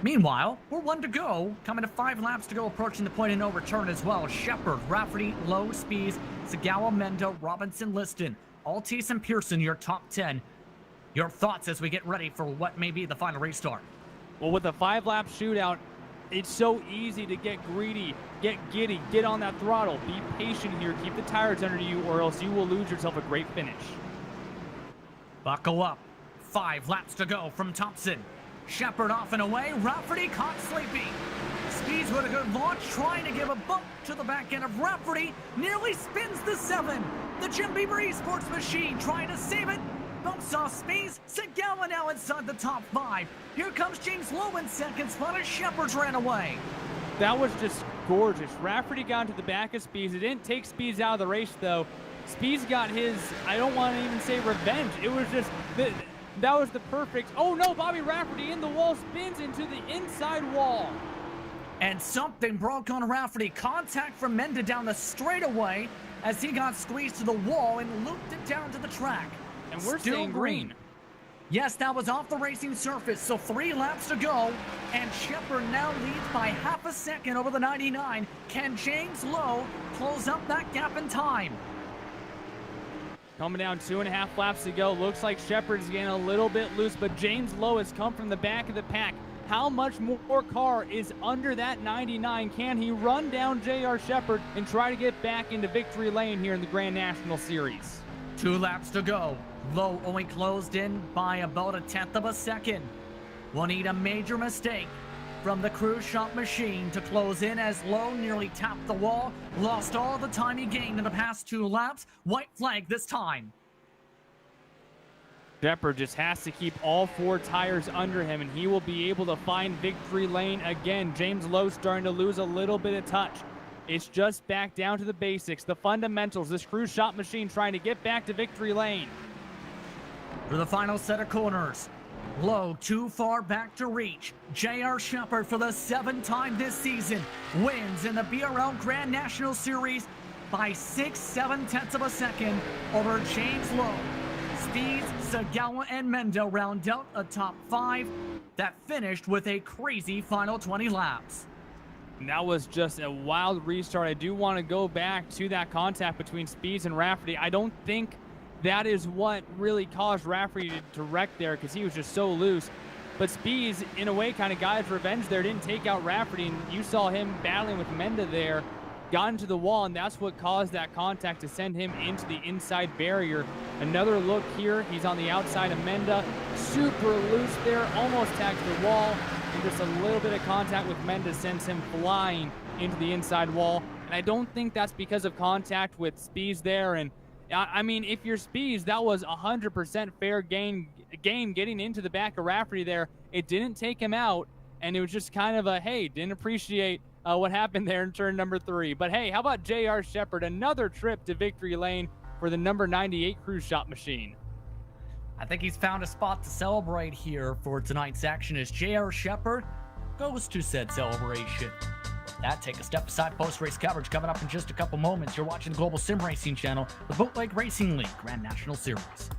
Meanwhile, we're 1 to go, coming to 5 laps to go, approaching the point of no return as well. Shepard, Rafferty, Lowe, Spees, Sagawa, Mendo, Robinson, Liston, Altice, and Pearson, your top 10. Your thoughts as we get ready for what may be the final restart. Well, with a 5-lap shootout, it's so easy to get greedy, get giddy, get on that throttle. Be patient here, keep the tires under you, or else you will lose yourself a great finish. Buckle up. 5 laps to go from Thompson. Shepard off and away. Rafferty caught sleeping. Speeds with a good launch, trying to give a bump to the back end of Rafferty. Nearly spins the 7. The Jim Beaver Esports machine trying to save it. Bumps off Speeds. Sagawa now inside the top 5. Here comes James Lowe in second spot as Shepard ran away. That was just gorgeous. Rafferty got into the back of Speeds. It didn't take Speeds out of the race, though. Speeds got his, I don't want to even say revenge. It was just, that was the perfect, oh no, Bobby Rafferty in the wall, spins into the inside wall. And something broke on Rafferty. Contact from Menda down the straightaway as he got squeezed to the wall and looped it down to the track. And we're Still staying green. Yes, that was off the racing surface, so 3 laps to go, and Shepard now leads by half a second over the 99. Can James Lowe close up that gap in time? Coming down 2.5 laps to go. Looks like Shepard's getting a little bit loose, but James Lowe has come from the back of the pack. How much more car is under that 99? Can he run down J.R. Shepard and try to get back into victory lane here in the Grand National Series? 2 laps to go. Lowe only closed in by about 1/10 of a second. We'll need a major mistake from the cruise shop machine to close in as Lowe nearly tapped the wall, lost all the time he gained in the past 2 laps. White flag this time. Shepard just has to keep all 4 tires under him, and he will be able to find victory lane again. James Lowe starting to lose a little bit of touch. It's just back down to the basics, the fundamentals. This cruise shop machine trying to get back to victory lane. For the final set of corners, Lowe too far back to reach. J.R. Shepard, for the 7th time this season, wins in the BRL Grand National Series by 6/7 of a second over James Lowe. Speeds, Sagawa, and Mendo round out a top 5 that finished with a crazy final 20 laps. And that was just a wild restart. I do want to go back to that contact between Speeds and Rafferty. I don't think that is what really caused Rafferty to wreck there, because he was just so loose. But Speeds, in a way, kind of got his revenge there. Didn't take out Rafferty, and you saw him battling with Menda there. Got into the wall, and that's what caused that contact to send him into the inside barrier. Another look here. He's on the outside of Menda. Super loose there. Almost tagged the wall. And just a little bit of contact with Menda sends him flying into the inside wall. And I don't think that's because of contact with Speeds there. And I mean, if you're Speeds, that was 100% fair game getting into the back of Rafferty there. It didn't take him out, and it was just kind of a, hey, didn't appreciate what happened there in turn number 3. But hey, how about J.R. Shepard? Another trip to victory lane for the number 98 cruise shop machine. I think he's found a spot to celebrate here for tonight's action as J.R. Shepard goes to said celebration. That, take a step aside. Post-race coverage coming up in just a couple moments. You're watching the Global Sim Racing channel, the Bootleg Racing League Grand National Series.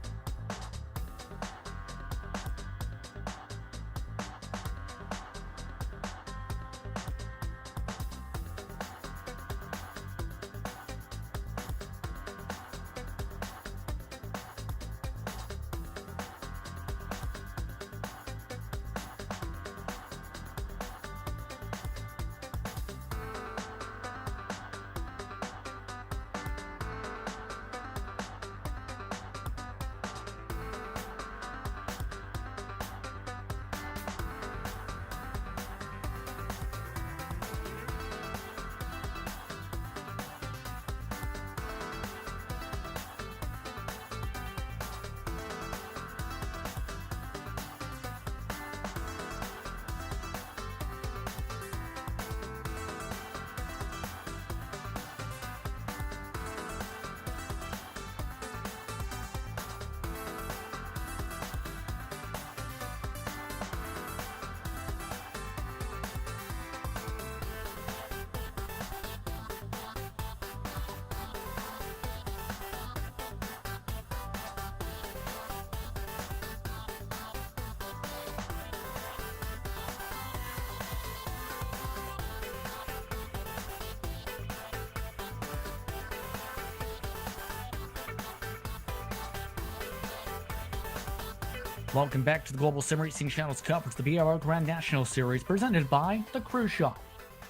Welcome back to the Global SimRacing Channel's coverage of the BRL Grand National Series presented by the Cruise Shop.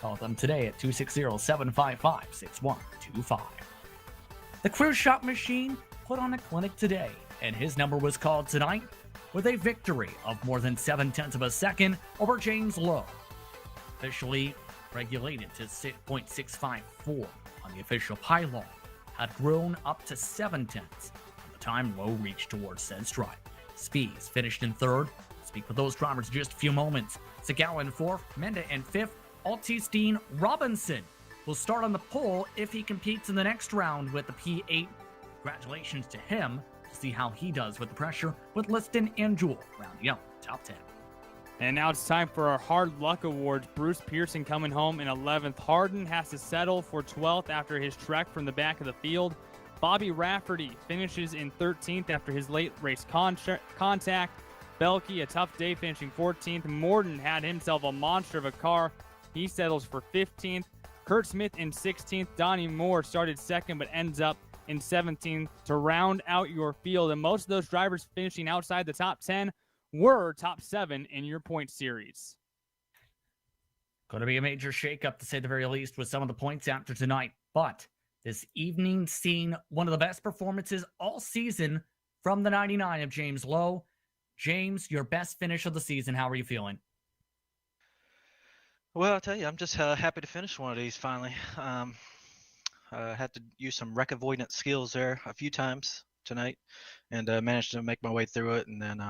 Call them today at 260-755-6125. The Cruise Shop machine put on a clinic today, and his number was called tonight with a victory of more than 0.7 of a second over James Lowe. Officially regulated to 6.654 on the official pylon, had grown up to 0.7 by the time Lowe reached towards said stripe. Spies finished in third. Speak with those drivers in just a few moments. Segal in fourth, Menda in fifth. Altistine Robinson will start on the pole if he competes in the next round with the P8. Congratulations to him. We'll see how he does with the pressure with Liston and Jewel rounding out the top 10. And now it's time for our Hard Luck Awards. Bruce Pearson coming home in 11th. Harden has to settle for 12th after his trek from the back of the field. Bobby Rafferty finishes in 13th after his late race contact. Belke, a tough day, finishing 14th. Morden had himself a monster of a car. He settles for 15th. Kurt Smith in 16th. Donnie Moore started second but ends up in 17th to round out your field. And most of those drivers finishing outside the top 10 were top 7 in your point series. Going to be a major shakeup, to say the very least, with some of the points after tonight. But this evening seen one of the best performances all season from the 99 of James Lowe. James, your best finish of the season. How are you feeling? Well, I'll tell you, I'm just happy to finish one of these finally. Had to use some wreck avoidance skills there a few times tonight, and managed to make my way through it. And then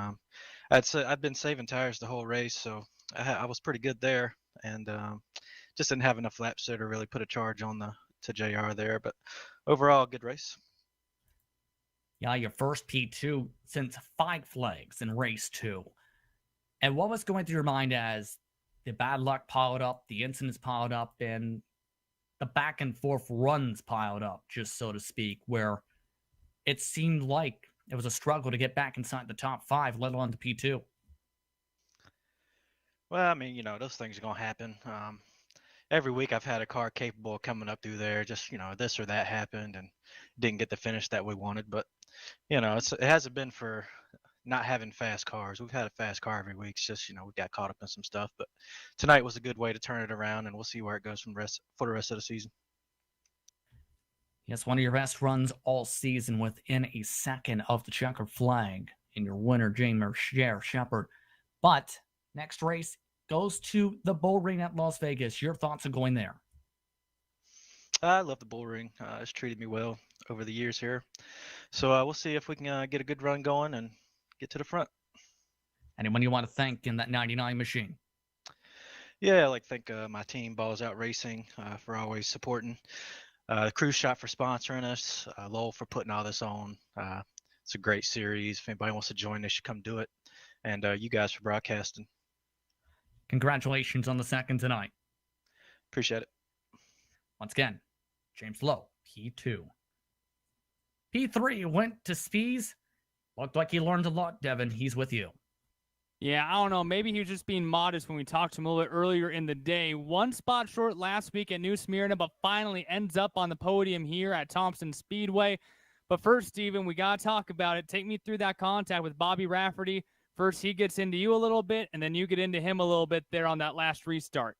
I'd been saving tires the whole race, so I was pretty good there, and just didn't have enough laps there to really put a charge on to JR there. But overall, good race. Yeah, your first P2 since 5 flags in race 2. And what was going through your mind as the bad luck piled up, the incidents piled up, and the back and forth runs piled up, just so to speak, where it seemed like it was a struggle to get back inside the top 5, let alone the P2? Well, I mean, those things are going to happen. Every week I've had a car capable of coming up through there, just, this or that happened and didn't get the finish that we wanted. But, it hasn't been for not having fast cars. We've had a fast car every week. It's just, we got caught up in some stuff. But tonight was a good way to turn it around, and we'll see where it goes for the rest of the season. Yes, one of your best runs all season within a second of the checkered flag in your winner, James Shepard. But next race goes to the Bull Ring at Las Vegas. Your thoughts on going there? I love the Bull Ring. It's treated me well over the years here. So we'll see if we can get a good run going and get to the front. Anyone you want to thank in that 99 machine? Yeah, I'd like to thank my team, Balls Out Racing, for always supporting. Cruise Shop for sponsoring us. Lowell for putting all this on. It's a great series. If anybody wants to join, they should come do it. And you guys for broadcasting. Congratulations on the second tonight. Appreciate it. Once again, James Lowe, P2. P3 went to Spies. Looked like he learned a lot, Devin. He's with you. Yeah, I don't know. Maybe he was just being modest when we talked to him a little bit earlier in the day. One spot short last week at New Smyrna, but finally ends up on the podium here at Thompson Speedway. But first, Steven, we got to talk about it. Take me through that contact with Bobby Rafferty. First, he gets into you a little bit, and then you get into him a little bit there on that last restart.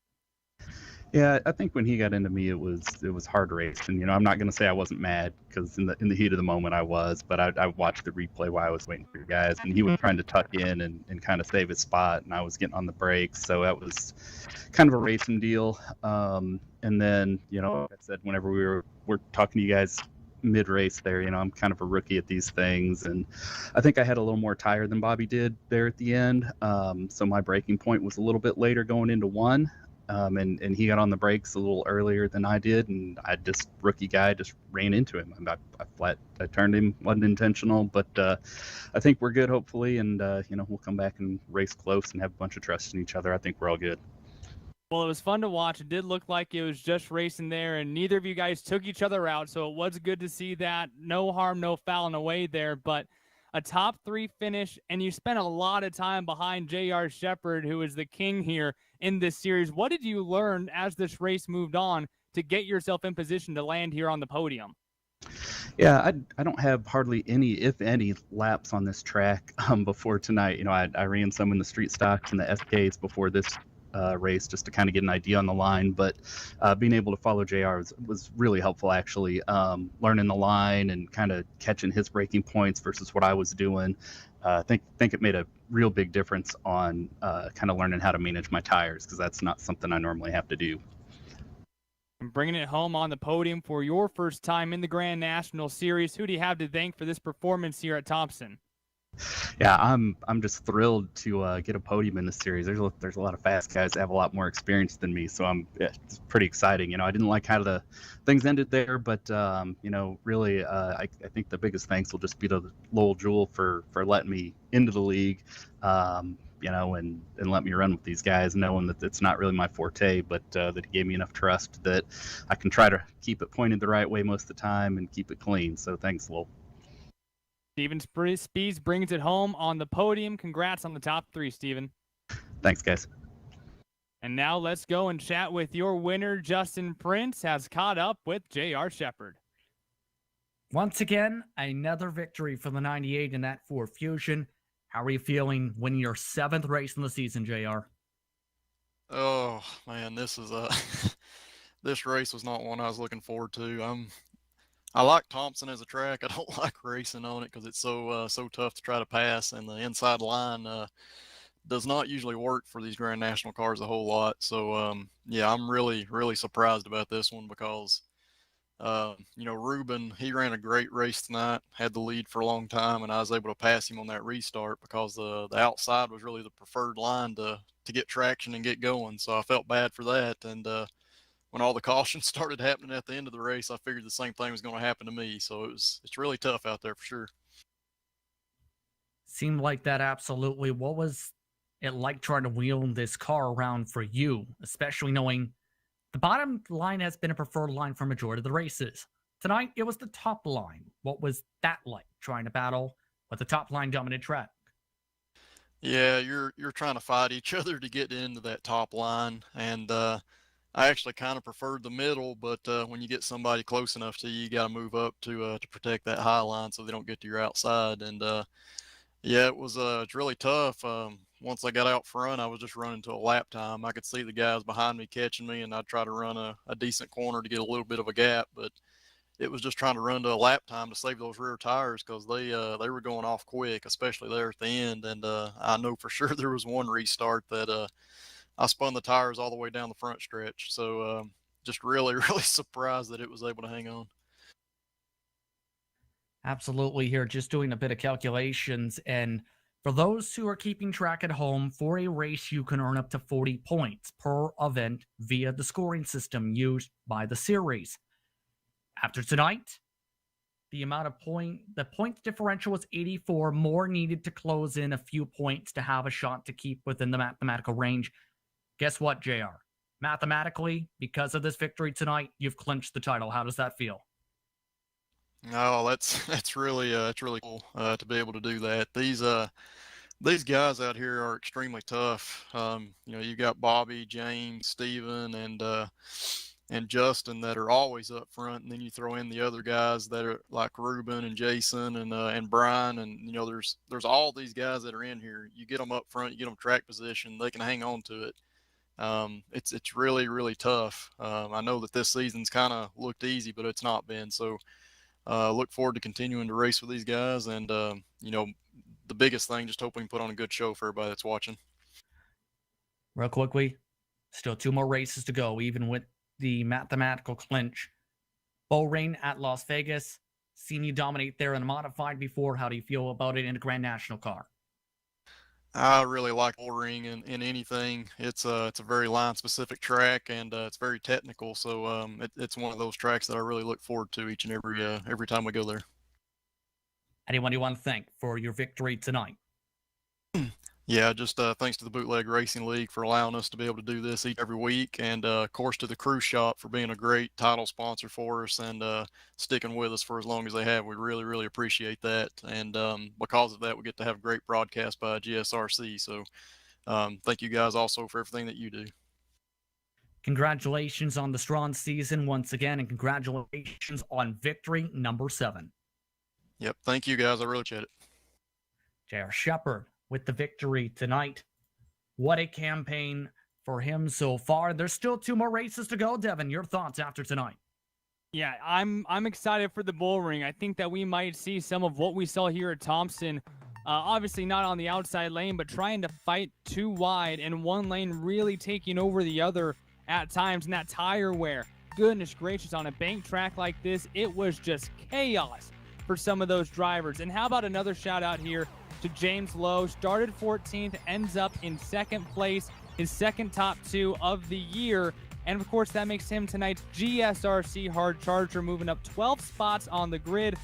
Yeah, I think when he got into me, it was hard racing. I'm not going to say I wasn't mad, because in the heat of the moment I was, but I watched the replay while I was waiting for you guys, and he was trying to tuck in and kind of save his spot, and I was getting on the brakes, so that was kind of a racing deal. And then, like I said, whenever we're talking to you guys mid-race there, I'm kind of a rookie at these things, and I think I had a little more tire than Bobby did there at the end, so my braking point was a little bit later going into one. And he got on the brakes a little earlier than I did, and I just rookie guy just ran into him. I turned him, wasn't intentional, but I think we're good hopefully, and we'll come back and race close and have a bunch of trust in each other. I think we're all good. Well, it was fun to watch. It did look like it was just racing there, and neither of you guys took each other out, so it was good to see that. No harm, no foul in the way there, but a top 3 finish, and you spent a lot of time behind J.R. Shepard, who is the king here in this series. What did you learn as this race moved on to get yourself in position to land here on the podium? Yeah, I don't have hardly any, if any, laps on this track before tonight. I ran some in the street stocks and the SKs before this race just to kind of get an idea on the line. But being able to follow JR was really helpful, actually. Learning the line and kind of catching his braking points versus what I was doing. I think it made a real big difference on kind of learning how to manage my tires, because that's not something I normally have to do. And bringing it home on the podium for your first time in the Grand National Series, who do you have to thank for this performance here at Thompson? Yeah, I'm just thrilled to get a podium in this series. There's a lot of fast guys that have a lot more experience than me, so it's pretty exciting. I didn't like how the things ended there, but really, I think the biggest thanks will just be to Lowell Jewell for letting me into the league, and let me run with these guys, knowing that it's not really my forte, but that he gave me enough trust that I can try to keep it pointed the right way most of the time and keep it clean. So thanks, Lowell. Steven Speeds brings it home on the podium. Congrats on the top 3, Steven. Thanks, guys. And now let's go and chat with your winner. Justin Prince has caught up with J.R. Shepard. Once again, another victory for the 98 in that Ford Fusion. How are you feeling winning your 7th race in the season, JR? Oh man, this is this race was not one I was looking forward to. I like Thompson as a track. I don't like racing on it because it's so tough to try to pass, and the inside line does not usually work for these Grand National cars a whole lot. So yeah, I'm really surprised about this one because Ruben, he ran a great race tonight, had the lead for a long time, and I was able to pass him on that restart because the outside was really the preferred line to get traction and get going. So I felt bad for that, and when all the cautions started happening at the end of the race, I figured the same thing was going to happen to me. So it's really tough out there for sure. Seemed like that, absolutely. What was it like trying to wheel this car around for you, especially knowing the bottom line has been a preferred line for majority of the races? Tonight, it was the top line. What was that like, trying to battle with the top line dominant track? Yeah, you're trying to fight each other to get into that top line, and I actually kind of preferred the middle, but when you get somebody close enough to you, you got to move up to protect that high line so they don't get to your outside. And yeah, it's really tough. Once I got out front, I was just running to a lap time. I could see the guys behind me catching me, and I'd try to run a decent corner to get a little bit of a gap, but it was just trying to run to a lap time to save those rear tires because they were going off quick, especially there at the end. And I know for sure there was one restart that I spun the tires all the way down the front stretch. So just really surprised that it was able to hang on. Absolutely. Here, just doing a bit of calculations. And for those who are keeping track at home, for a race, you can earn up to 40 points per event via the scoring system used by the series. After tonight, the points differential was 84. More needed to close in a few points to have a shot to keep within the mathematical range. Guess what, JR? Mathematically, because of this victory tonight, you've clinched the title. How does that feel? Oh, that's really it's really cool to be able to do that. These guys out here are extremely tough. You got Bobby, James, Steven, and Justin that are always up front, and then you throw in the other guys that are like Ruben and Jason and Brian, and there's all these guys that are in here. You get them up front, you get them track position, they can hang on to it. It's really tough. I know that this season's kind of looked easy, but it's not been. So look forward to continuing to race with these guys, and the biggest thing, just hoping we put on a good show for everybody that's watching. Real quickly, still 2 more races to go, even with the mathematical clinch. Bullring at Las Vegas, seen you dominate there in a modified before. How do you feel about it in a Grand National car? I really like Bullring in anything. It's a very line specific track, and it's very technical. So it's one of those tracks that I really look forward to each and every time we go there. Anyone you want to thank for your victory tonight? Yeah, just thanks to the Bootleg Racing League for allowing us to be able to do this every week, and of course to the Cruise Shop for being a great title sponsor for us and sticking with us for as long as they have. We really appreciate that, and because of that, we get to have great broadcast by GSRC. So thank you guys also for everything that you do. Congratulations on the strong season once again, and congratulations on victory number 7. Yep. Thank you, guys. I really appreciate it. J.R. Shepard with the victory tonight. What a campaign for him so far. There's still 2 more races to go. Devin, your thoughts after tonight? Yeah, I'm excited for the bull ring. I think that we might see some of what we saw here at Thompson. Obviously not on the outside lane, but trying to fight too wide and one lane really taking over the other at times. And that tire wear, goodness gracious, on a bank track like this, it was just chaos for some of those drivers. And how about another shout out here to James Lowe? Started 14th, ends up in 2nd place, his 2nd top 2 of the year. And of course, that makes him tonight's GSRC Hard Charger, moving up 12 spots on the grid.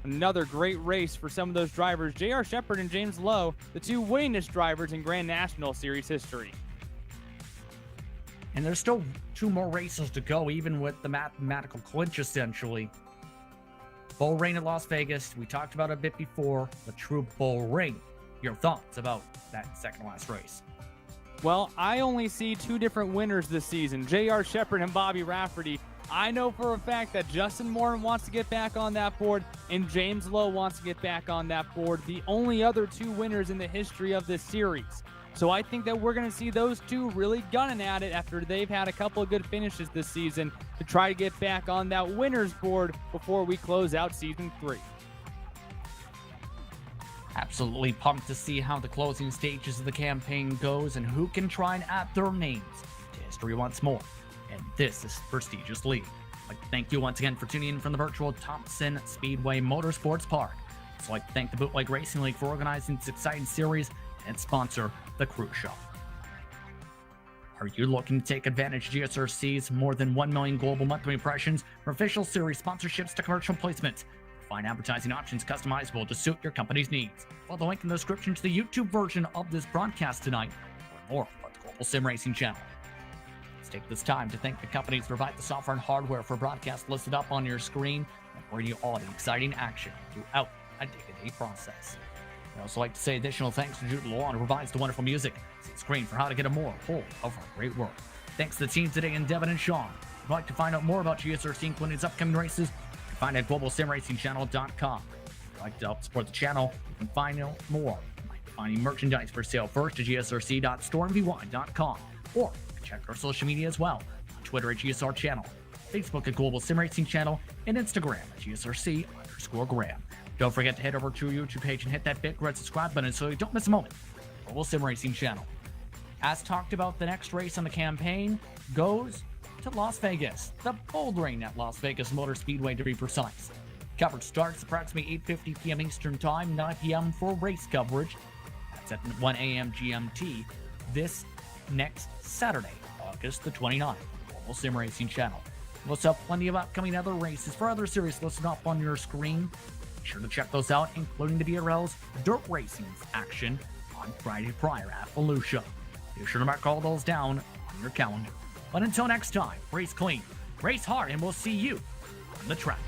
Another great race for some of those drivers. J.R. Shepard and James Lowe, the 2 winningest drivers in Grand National Series history. And there's still 2 more races to go, even with the mathematical clinch, essentially. Bull Ring at Las Vegas. We talked about it a bit before. The true Bull Ring. Your thoughts about that second last race? Well, I only see 2 different winners this season, J.R. Shepard and Bobby Rafferty. I know for a fact that Justin Moore wants to get back on that board, and James Lowe wants to get back on that board. The only other 2 winners in the history of this series. So I think that we're going to see those 2 really gunning at it after they've had a couple of good finishes this season to try to get back on that winner's board before we close out season 3. Absolutely pumped to see how the closing stages of the campaign goes and who can try and add their names to history once more. And this is prestigious league. I'd like to thank you once again for tuning in from the virtual Thompson Speedway Motorsports Park. I'd also like to thank the Bootleg Racing League for organizing this exciting series and sponsor the Cruise Show. Are you looking to take advantage of GSRC's more than 1 million global monthly impressions from official series sponsorships to commercial placements? Find advertising options customizable to suit your company's needs. Follow the link in the description to the YouTube version of this broadcast tonight for more about the Global Sim Racing channel. Let's take this time to thank the companies that provide the software and hardware for broadcasts listed up on your screen and bring you all the exciting action throughout a day-to-day process. I'd also like to say additional thanks to Jude Law, who provides the wonderful music. See the screen for how to get a more hold of our great work. Thanks to the team today and Devin and Sean. If you'd like to find out more about GSRC, including its upcoming races, you can find it at globalsimracingchannel.com. If you'd like to help support the channel, you can find out more by finding merchandise for sale first at gsrc.stormvy.com, or you can check our social media as well on Twitter at GSR Channel, Facebook at Global Sim Racing Channel, and Instagram at GSRC_Graham. Don't forget to head over to our YouTube page and hit that big red subscribe button so you don't miss a moment. Global Sim Racing Channel. As talked about, the next race on the campaign goes to Las Vegas, the Bull Ring at Las Vegas Motor Speedway to be precise. Coverage starts approximately 8:50 p.m. Eastern Time, 9 p.m. for race coverage. That's at 1 a.m. GMT this next Saturday, August the 29th. Global Sim Racing Channel. We'll also have plenty of upcoming other races for other series listed up on your screen. Be sure to check those out, including the BRL's Dirt Racing's action on Friday prior at Volusia. Be sure to mark all those down on your calendar. But until next time, race clean, race hard, and we'll see you on the track.